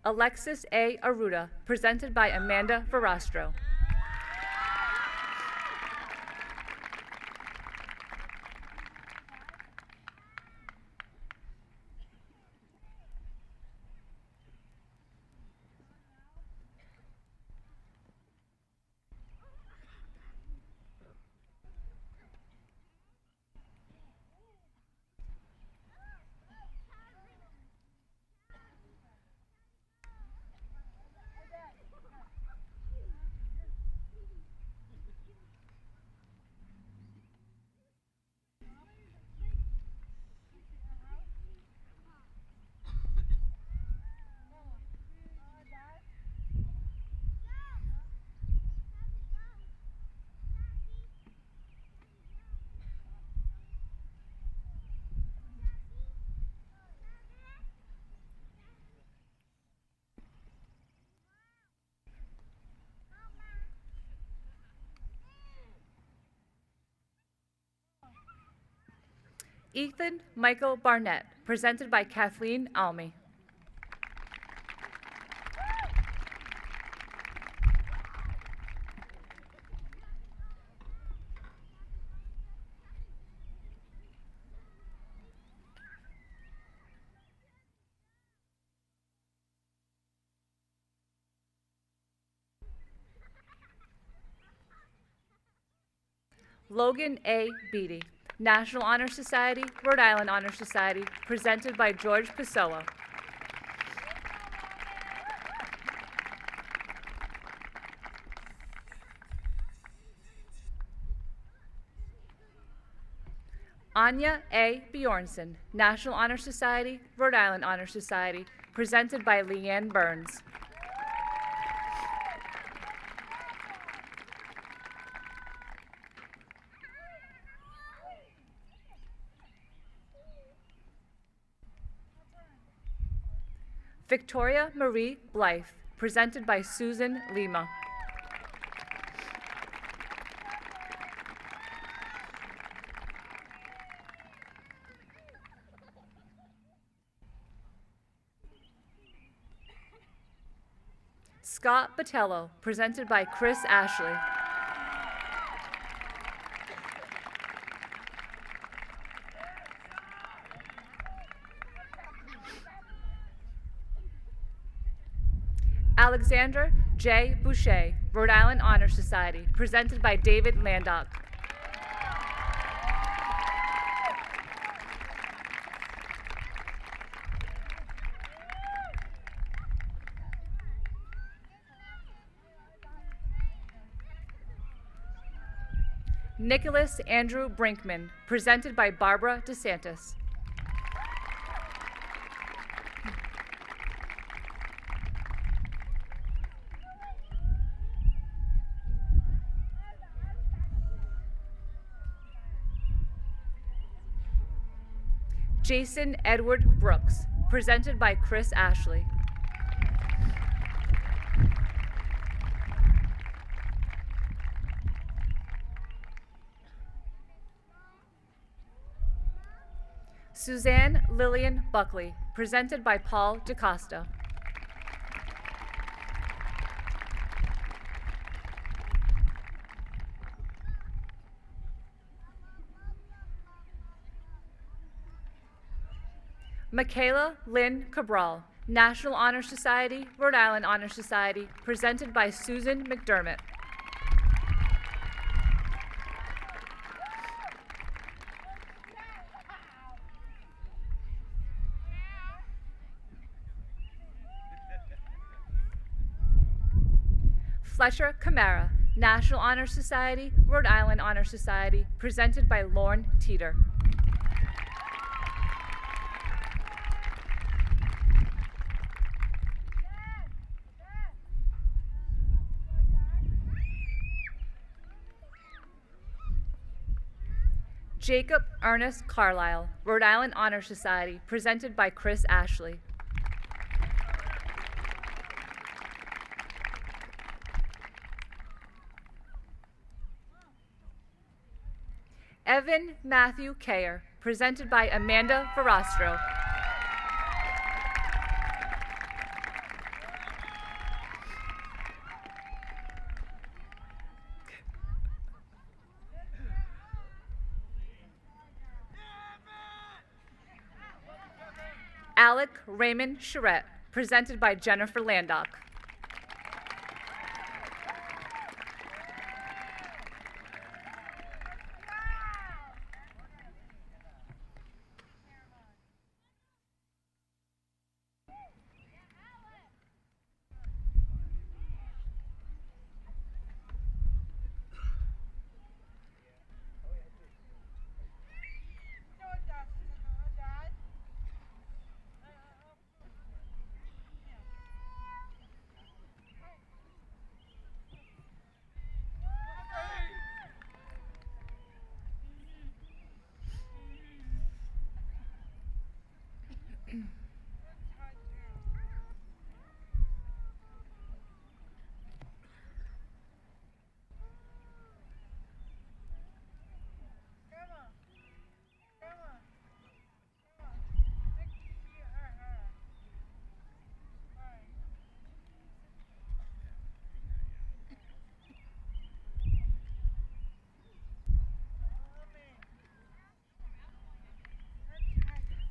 Alexis A. Aruda, presented by Amanda Verastro. Ethan Michael Barnett, presented by Kathleen Almy. Logan A. Beatty, National Honor Society, Rhode Island Honor Society, presented by George Pessoa. Anya A. Bjornson, National Honor Society, Rhode Island Honor Society, presented by Leanne Burns. Victoria Marie Blythe, presented by Susan Lima. Scott Botello, presented by Chris Ashley. Alexandra J. Boucher, Rhode Island Honor Society, presented by David Landock. Nicholas Andrew Brinkman, presented by Barbara DeSantis. Jason Edward Brooks, presented by Chris Ashley. Suzanne Lillian Buckley, presented by Paul DaCosta. Michaela Lynn Cabral, National Honor Society, Rhode Island Honor Society, presented by Susan McDermott. Fletcher Camara, National Honor Society, Rhode Island Honor Society, presented by Lorne Teeter. Jacob Ernest Carlisle, Rhode Island Honor Society, presented by Chris Ashley. Evan Matthew Kayer, presented by Amanda Verostro. Alec Raymond Charette, presented by Jennifer Landock.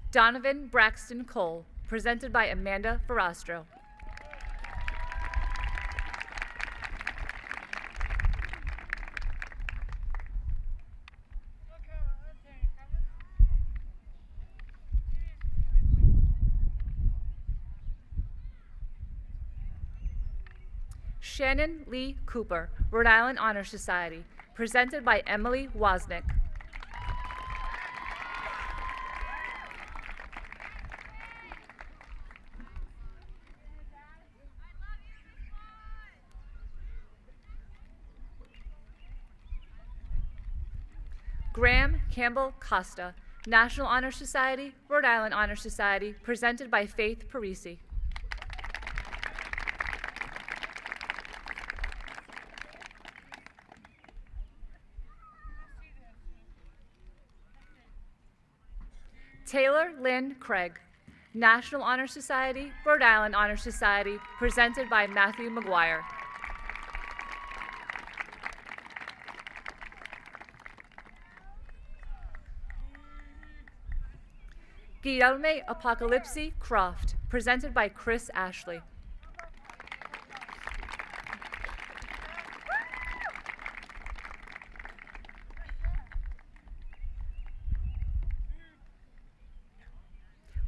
Donovan Braxton Cole, presented by Amanda Verostro. Shannon Lee Cooper, Rhode Island Honor Society, presented by Emily Wozniak. Graham Campbell Costa, National Honor Society, Rhode Island Honor Society, presented by Faith Parisi. Taylor Lynn Craig, National Honor Society, Rhode Island Honor Society, presented by Matthew McGuire. Guillerme Apocalypse Croft, presented by Chris Ashley.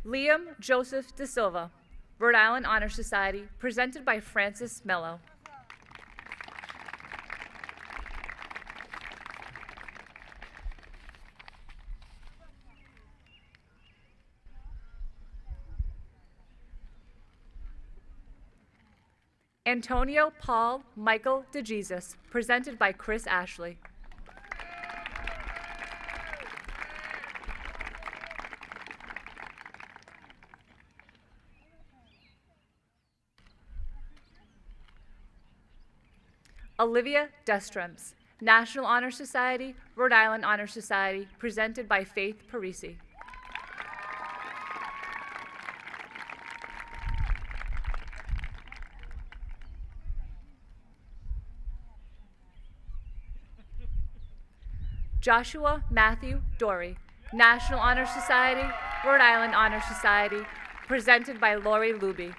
Liam Joseph De Silva, Rhode Island Honor Society, presented by Francis Mello. Antonio Paul Michael DeJesus, presented by Chris Ashley. Olivia Destremps, National Honor Society, Rhode Island Honor Society, presented by Faith Parisi. Joshua Matthew Dory, National Honor Society, Rhode Island Honor Society, presented by Lori Luby.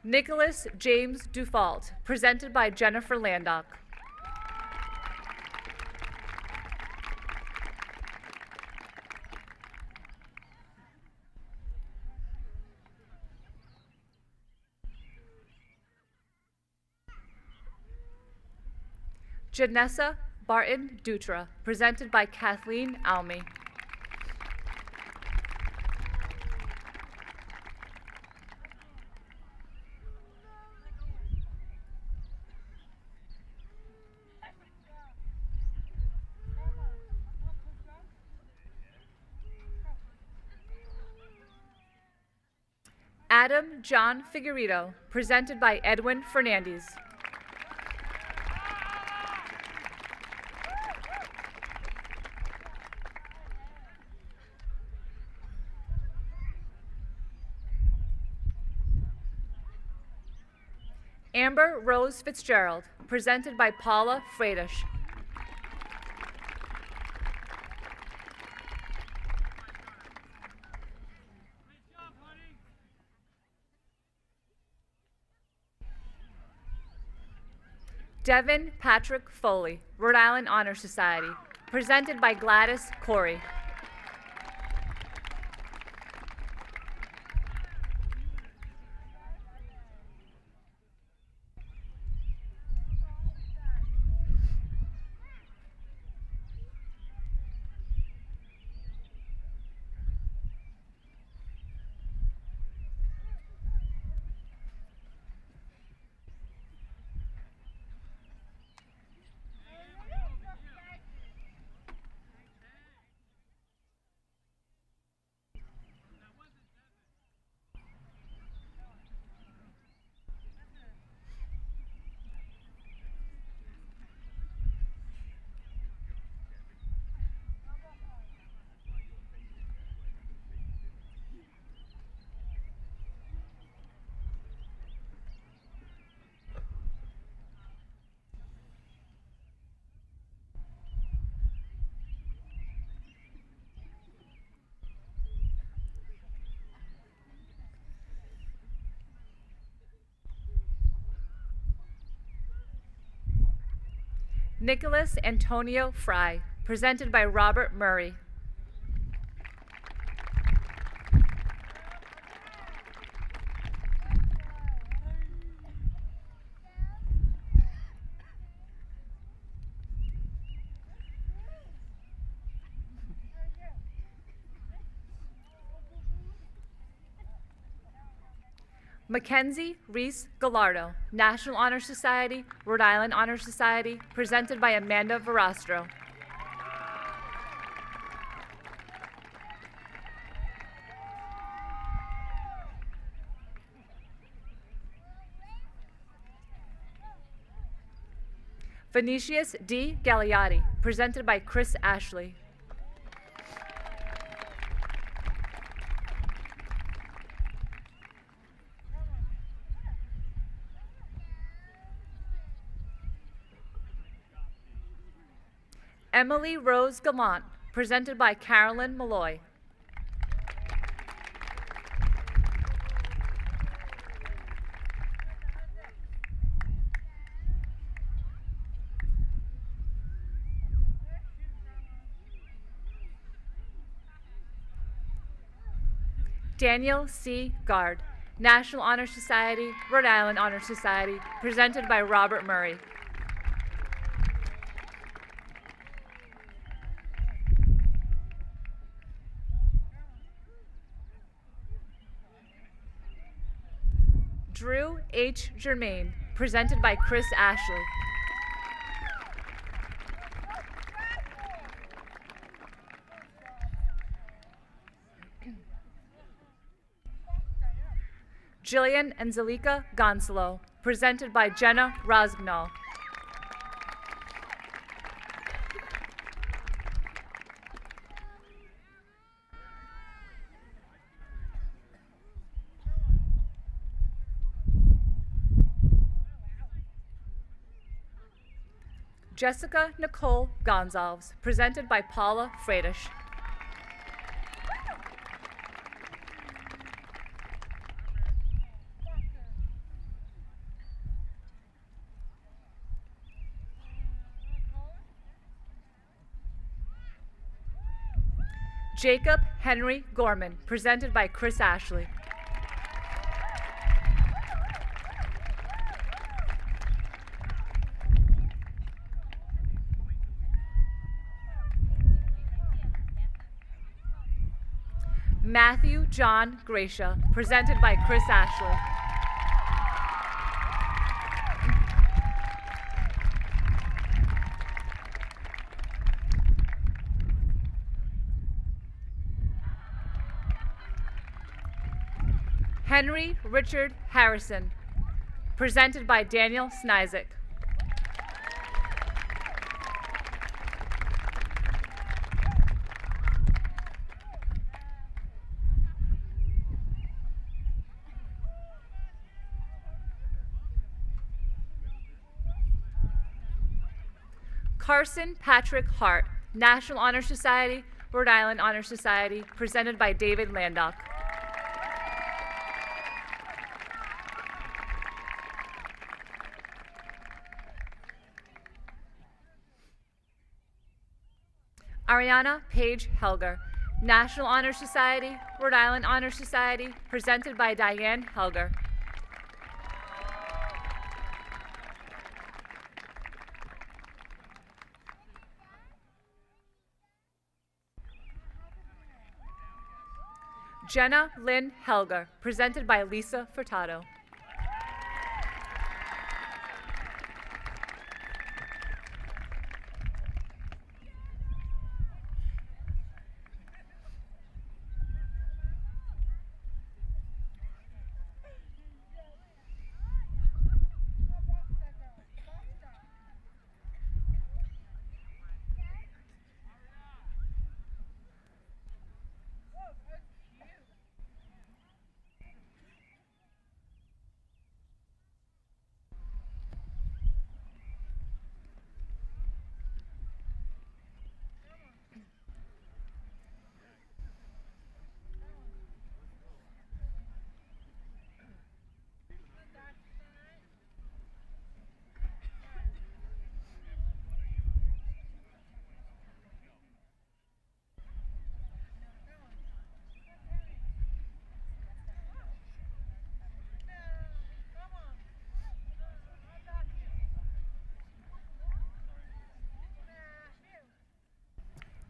Nicholas James Dufault, presented by Jennifer Landock. Janessa Barton Dutra, presented by Kathleen Almy. Adam John Figueredo, presented by Edwin Fernandez. Amber Rose Fitzgerald, presented by Paula Fredish. Devin Patrick Foley, Rhode Island Honor Society, presented by Gladys Corey. Nicholas Antonio Fry, presented by Robert Murray. Mackenzie Reese Gallardo, National Honor Society, Rhode Island Honor Society, presented by Amanda Verastro. Venetius D. Gagliotti, presented by Chris Ashley. Emily Rose Gallant, presented by Carolyn Malloy. Daniel C. Gard, National Honor Society, Rhode Island Honor Society, presented by Robert Murray. Drew H. Germain, presented by Chris Ashley. Jillian and Zalika Gonzalo, presented by Jenna Rosgnall. Jessica Nicole Gonzalez, presented by Paula Fredish. Jacob Henry Gorman, presented by Chris Ashley. Matthew John Gracia, presented by Chris Ashley. Henry Richard Harrison, presented by Daniel Snizik. Carson Patrick Hart, National Honor Society, Rhode Island Honor Society, presented by David Landock. Ariana Page Helger, National Honor Society, Rhode Island Honor Society, presented by Diane Helger. Jenna Lynn Helger, presented by Lisa Furtado.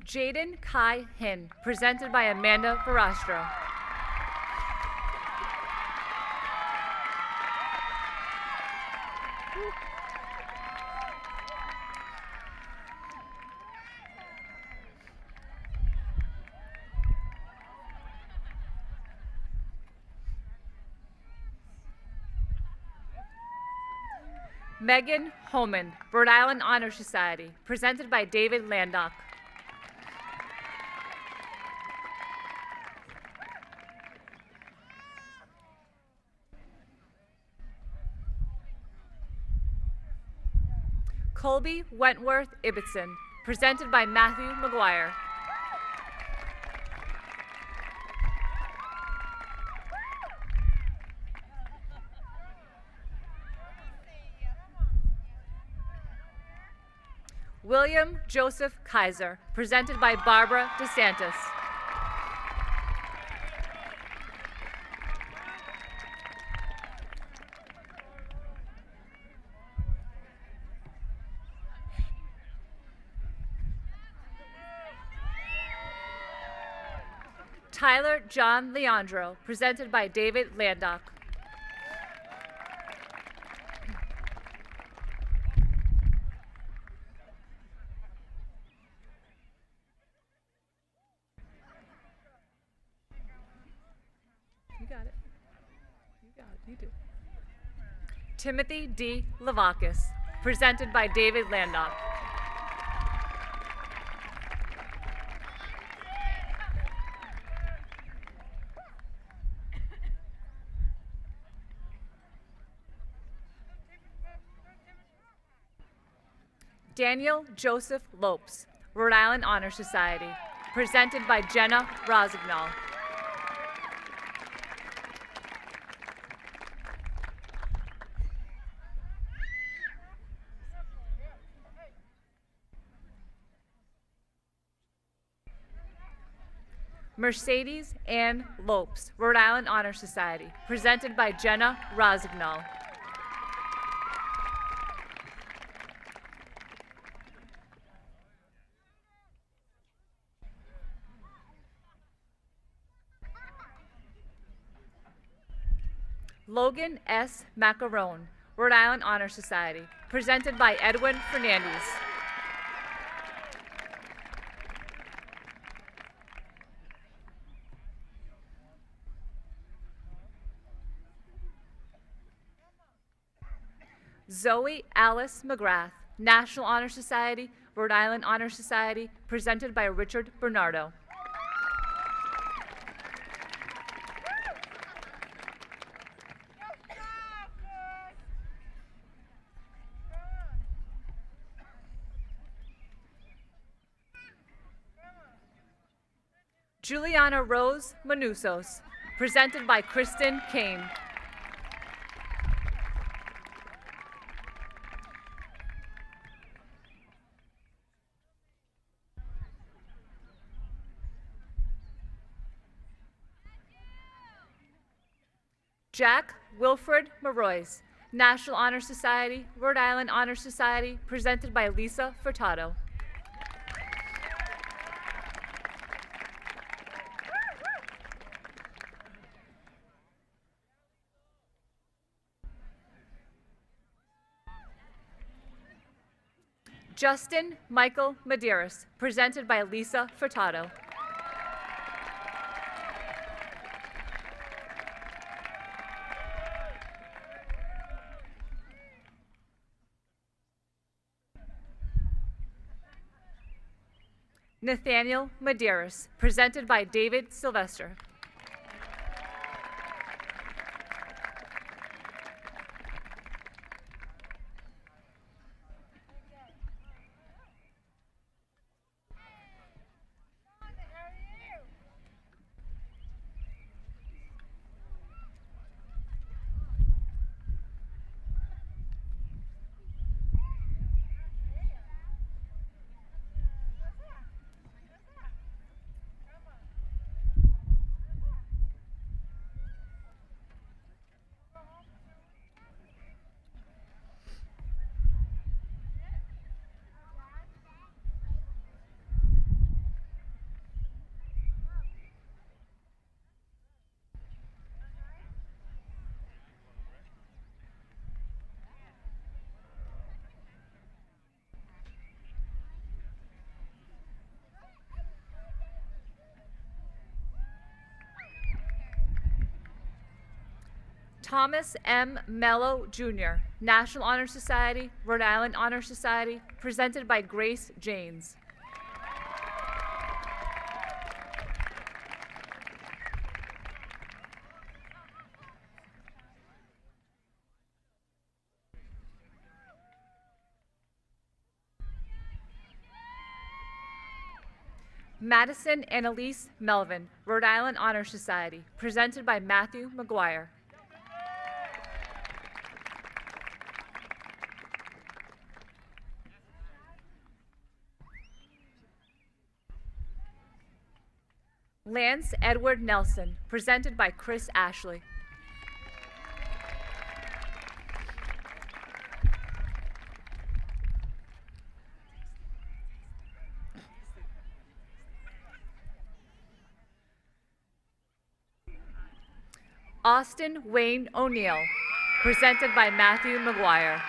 Jaden Kai Hin, presented by Amanda Verastro. Megan Homan, Rhode Island Honor Society, presented by David Landock. Colby Wentworth Ibbotson, presented by Matthew McGuire. William Joseph Kaiser, presented by Barbara DeSantis. Tyler John Leandro, presented by David Landock. You got it. You got it. Timothy D. Lavakis, presented by David Landock. Daniel Joseph Lopes, Rhode Island Honor Society, presented by Jenna Rosignol. Mercedes Ann Lopes, Rhode Island Honor Society, presented by Jenna Rosignol. Logan S. Macaron, Rhode Island Honor Society, presented by Edwin Fernandez. Zoe Alice McGrath, National Honor Society, Rhode Island Honor Society, presented by Richard Bernardo. Juliana Rose Manusos, presented by Kristen Kane. Jack Wilfred Marois, National Honor Society, Rhode Island Honor Society, presented by Lisa Furtado. Justin Michael Medeiros, presented by Lisa Furtado. Nathaniel Medeiros, presented by David Sylvester. Thomas M. Mello, Jr., National Honor Society, Rhode Island Honor Society, presented by Grace Janes. Madison Annalise Melvin, Rhode Island Honor Society, presented by Matthew McGuire. Lance Edward Nelson, presented by Chris Ashley. Austin Wayne O'Neill, presented by Matthew McGuire.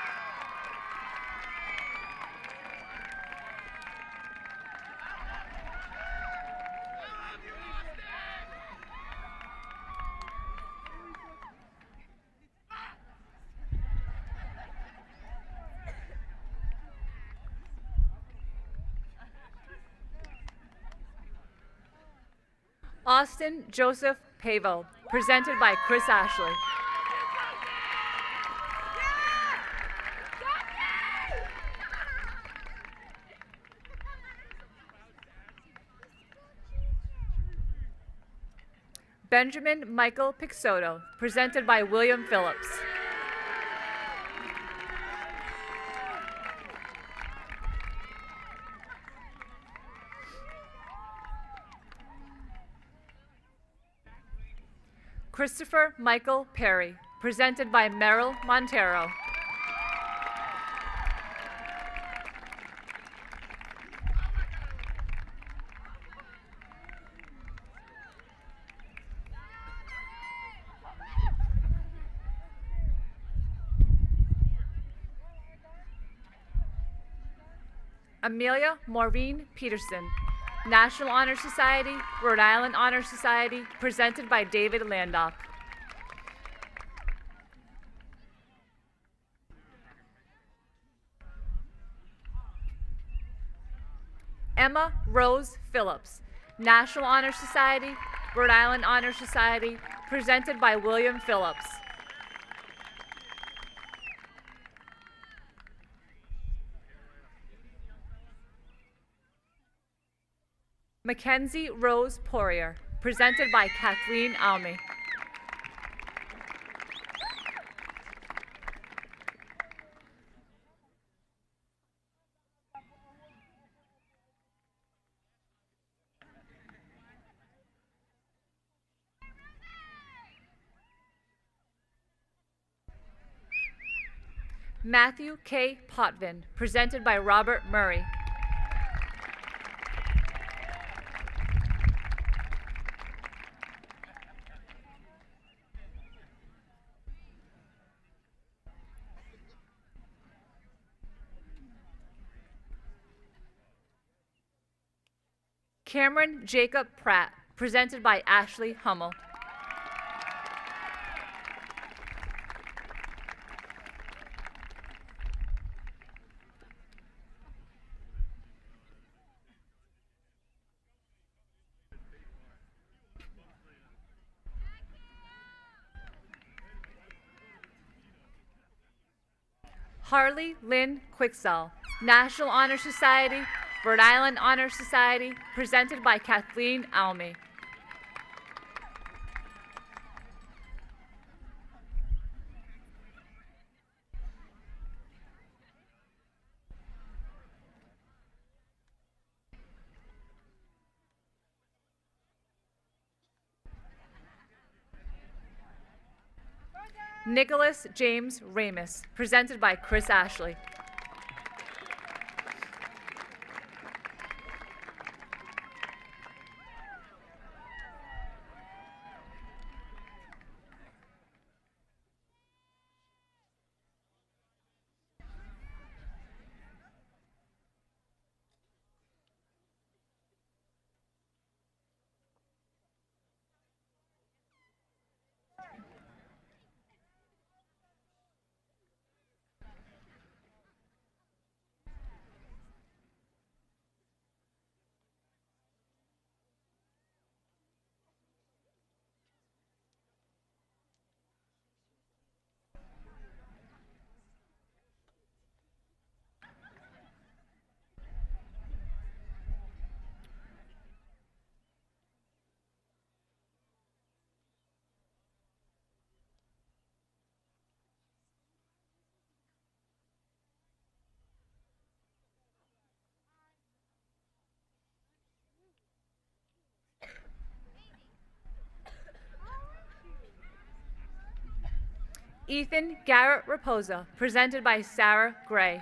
Austin Joseph Pavel, presented by Chris Ashley. Benjamin Michael Pixoto, presented by William Phillips. Christopher Michael Perry, presented by Merrill Montero. Amelia Maureen Peterson, National Honor Society, Rhode Island Honor Society, presented by David Landock. Emma Rose Phillips, National Honor Society, Rhode Island Honor Society, presented by William Phillips. Mackenzie Rose Poirier, presented by Kathleen Almy. Matthew K. Potvin, presented by Robert Murray. Cameron Jacob Pratt, presented by Ashley Hummel. Harley Lynn Quicksall, National Honor Society, Rhode Island Honor Society, presented by Kathleen Almy. Nicholas James Ramus, presented by Chris Ashley. Ethan Garrett Raposa, presented by Sarah Gray.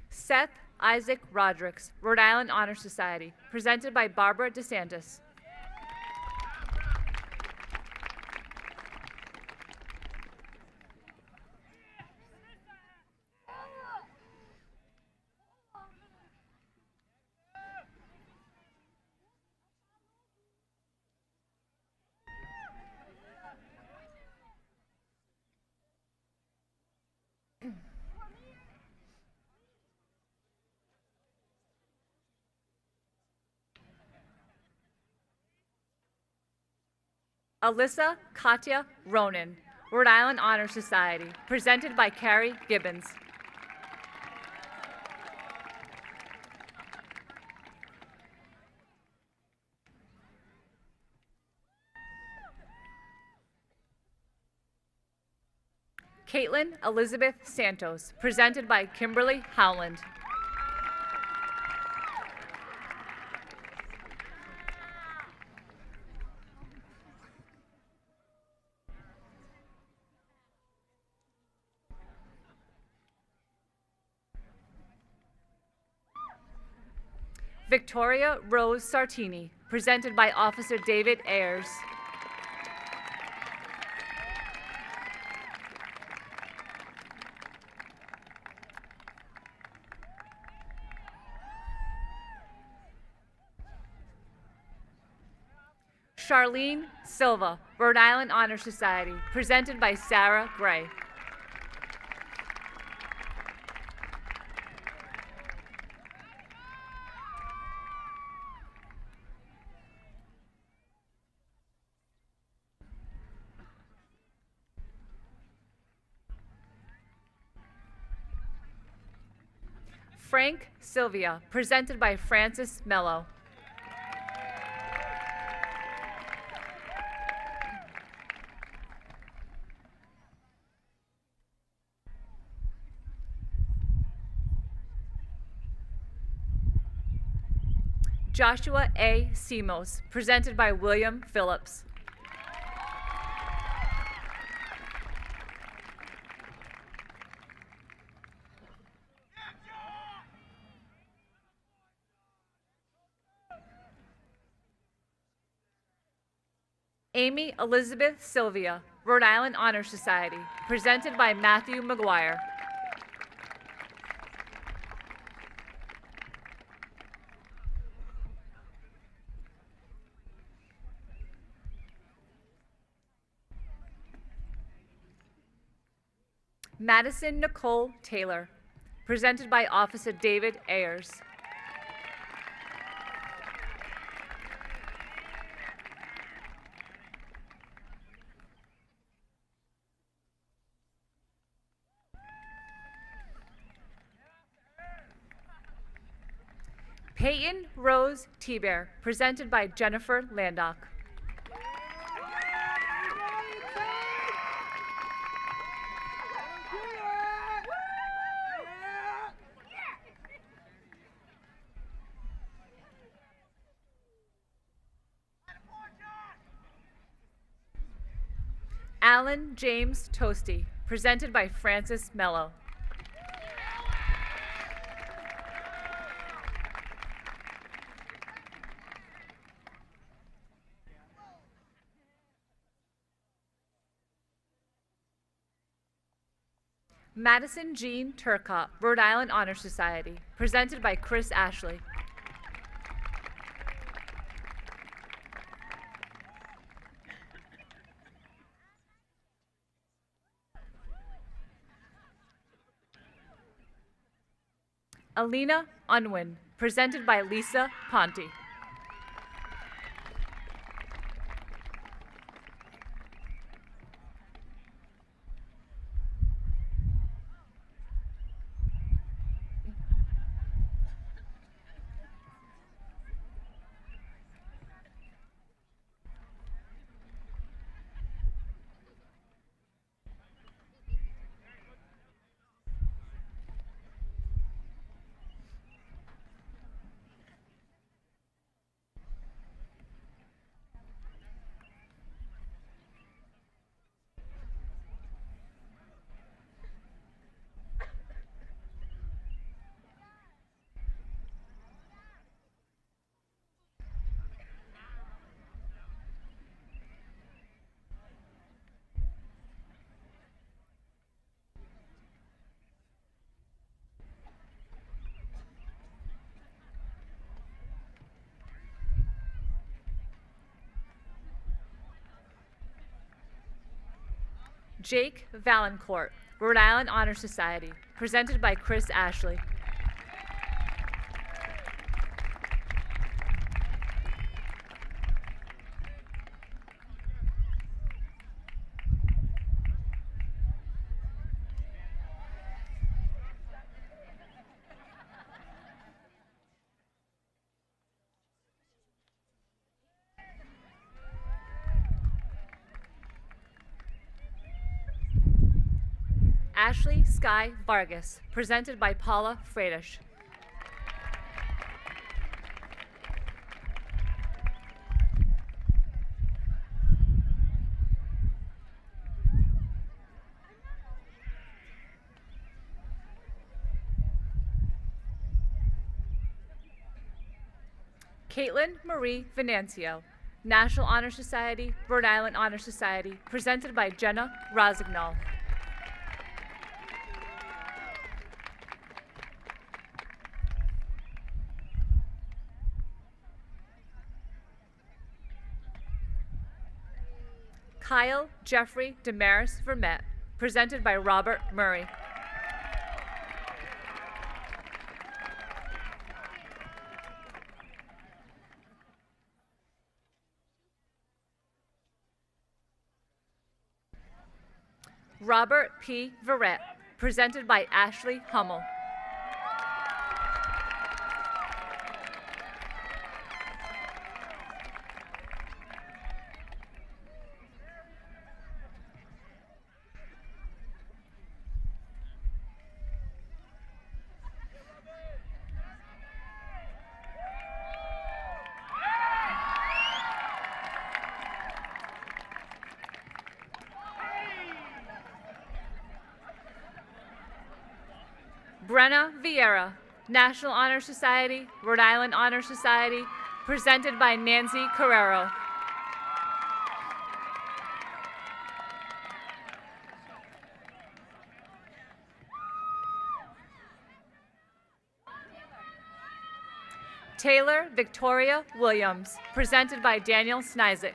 Seth Isaac Rodericks, Rhode Island Honor Society, presented by Barbara DeSantis. Alyssa Katya Ronan, Rhode Island Honor Society, presented by Carrie Gibbons. Caitlin Elizabeth Santos, presented by Kimberly Howland. Victoria Rose Sartini, presented by Officer David Ayers. Charlene Silva, Rhode Island Honor Society, presented by Sarah Gray. Frank Sylvia, presented by Francis Mello. Joshua A. Simos, presented by William Phillips. Amy Elizabeth Sylvia, Rhode Island Honor Society, presented by Matthew McGuire. Madison Nicole Taylor, presented by Officer David Ayers. Peyton Rose T-Bear, presented by Jennifer Landock. Alan James Toasty, presented by Francis Mello. Madison Jean Turcott, Rhode Island Honor Society, presented by Chris Ashley. Alina Unwin, presented by Lisa Ponte. Jake Valancourt, Rhode Island Honor Society, presented by Chris Ashley. Ashley Sky Vargas, presented by Paula Freitas. Caitlin Marie Venancio, National Honor Society, Rhode Island Honor Society, presented by Jenna Rosignol. Kyle Jeffrey Damaris Vermette, presented by Robert Murray. Robert P. Verrett, presented by Ashley Hummel. Brenna Vieira, National Honor Society, Rhode Island Honor Society, presented by Nancy Carrero. Taylor Victoria Williams, presented by Daniel Snizik.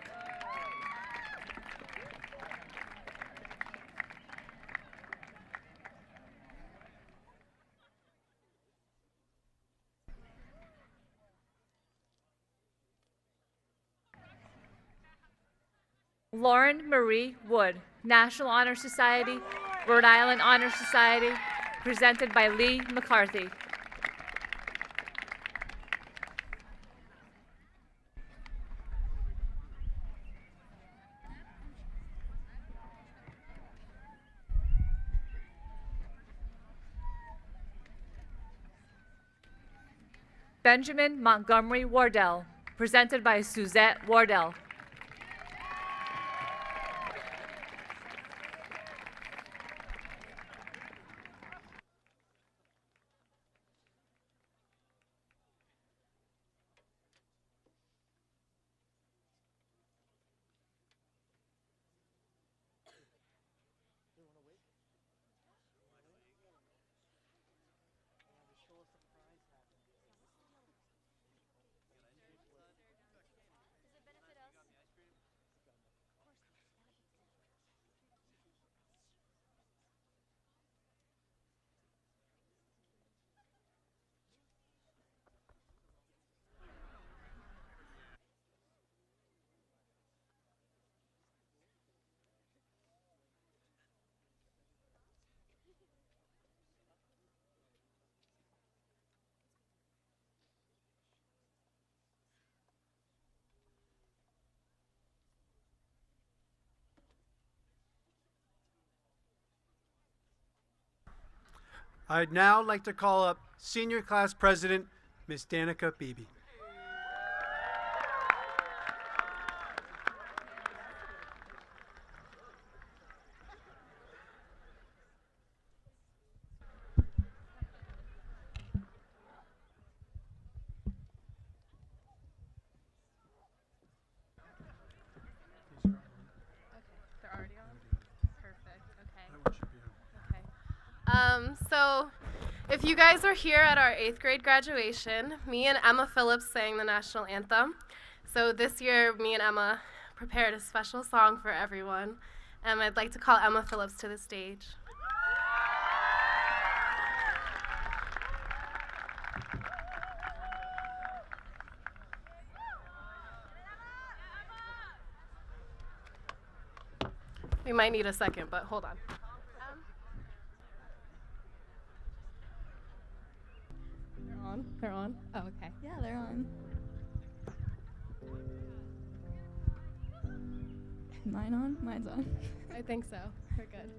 Lauren Marie Wood, National Honor Society, Rhode Island Honor Society, presented by Lee McCarthy. Benjamin Montgomery Wardell, presented by Suzette Wardell. I'd now like to call up Senior Class President, Ms. Danica Beebe. They're already on? Perfect, okay. So if you guys were here at our 8th grade graduation, me and Emma Phillips sang the national anthem. So this year, me and Emma prepared a special song for everyone. And I'd like to call Emma Phillips to the stage. We might need a second, but hold on. They're on? They're on? Oh, okay. Yeah, they're on. Mine on? Mine's on. I think so. We're good.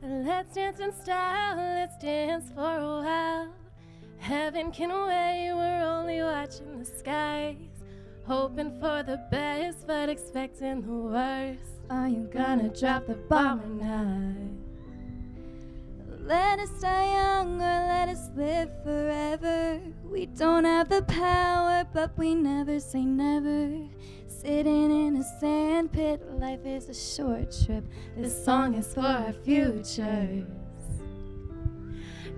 Let's dance in style, let's dance for a while. Heaven can wait, we're only watching the skies. Hoping for the best, but expecting the worst. Are you gonna drop the bomb or not? Let us die young or let us live forever. We don't have the power, but we never say never. Sitting in a sand pit, life is a short trip. This song is for our futures.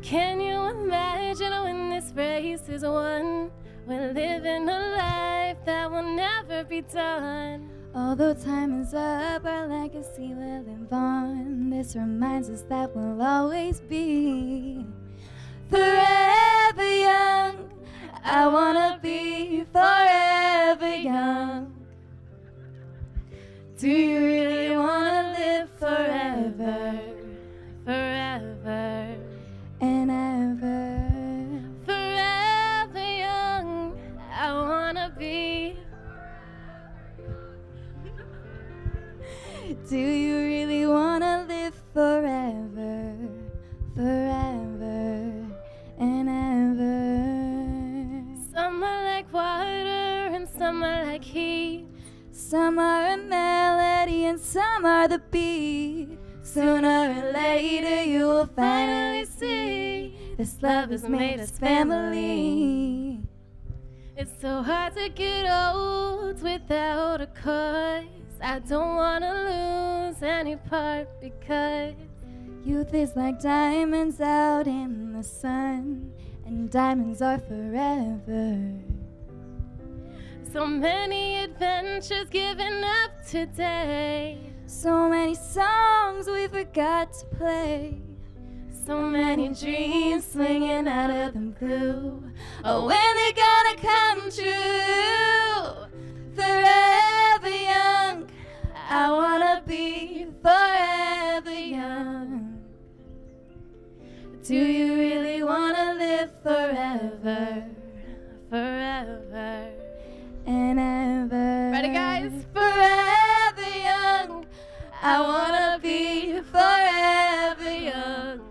Can you imagine when this race is won? We're living a life that will never be done. Although time is up, our legacy will live on. This reminds us that we'll always be forever young. I wanna be forever young. Do you really wanna live forever, Forever, and ever? forever young. I wanna be. Do you really wanna live forever, forever, and ever? Some are like water and some are like heat. Some are a melody and some are the beat. Sooner or later you will finally see this love has made us family. It's so hard to get old without a cause. I don't wanna lose any part because Youth is like diamonds out in the sun, and diamonds are forever. so many adventures given up today. So many songs we forgot to play. So many dreams swinging out of the blue. Oh, when they're gonna come true. Forever young, I wanna be forever young. Do you really wanna live forever, Forever. and ever? Ready, guys? Forever young, I wanna be forever young.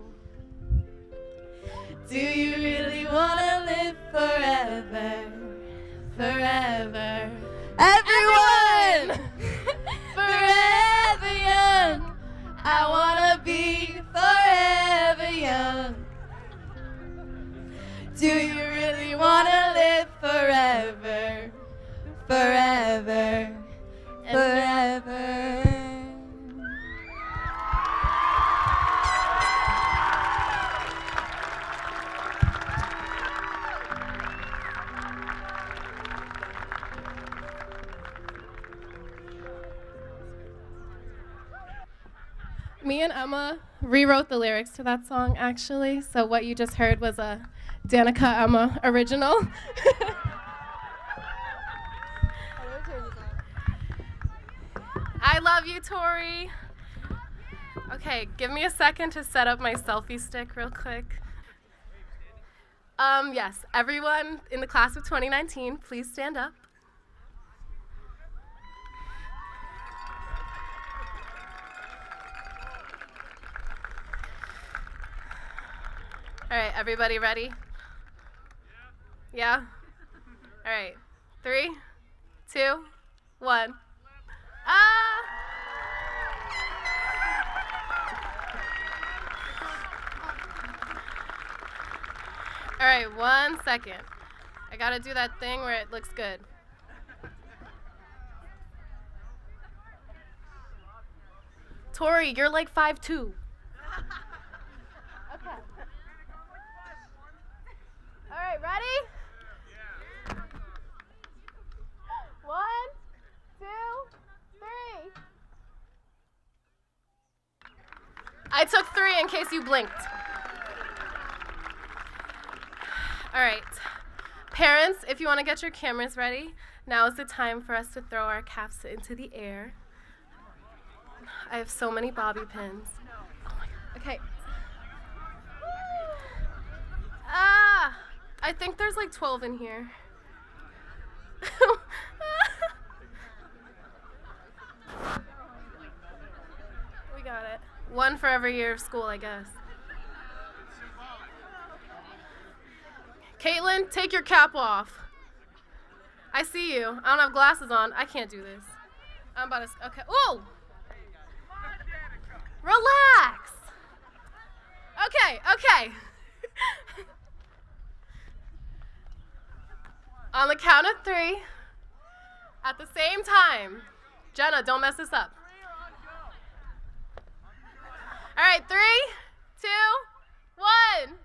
Do you really wanna live forever, forever? Everyone! Forever young, I wanna be forever young. Do you really wanna live forever, forever, forever? Me and Emma rewrote the lyrics to that song, actually. So what you just heard was a Danica Emma original. I love you, Tori. Okay, give me a second to set up my selfie stick real quick. Yes, everyone in the class of 2019, please stand up. All right, everybody ready? Yeah? All right, 3, 2, 1. Ah! All right, 1 second. I gotta do that thing where it looks good. Tori, you're like 5'2". Okay. All right, ready? Yeah. 1, 2, 3. I took 3 in case you blinked. All right. Parents, if you want to get your cameras ready, now is the time for us to throw our caps into the air. I have so many bobby pins. Oh my God. Okay. Ah! I think there's like 12 in here. We got it. One for every year of school, I guess. Caitlin, take your cap off. I see you. I don't have glasses on. I can't do this. I'm about to, okay. Ooh! Relax. Okay. On the count of 3, at the same time. Jenna, don't mess this up. All right, 3, 2, 1.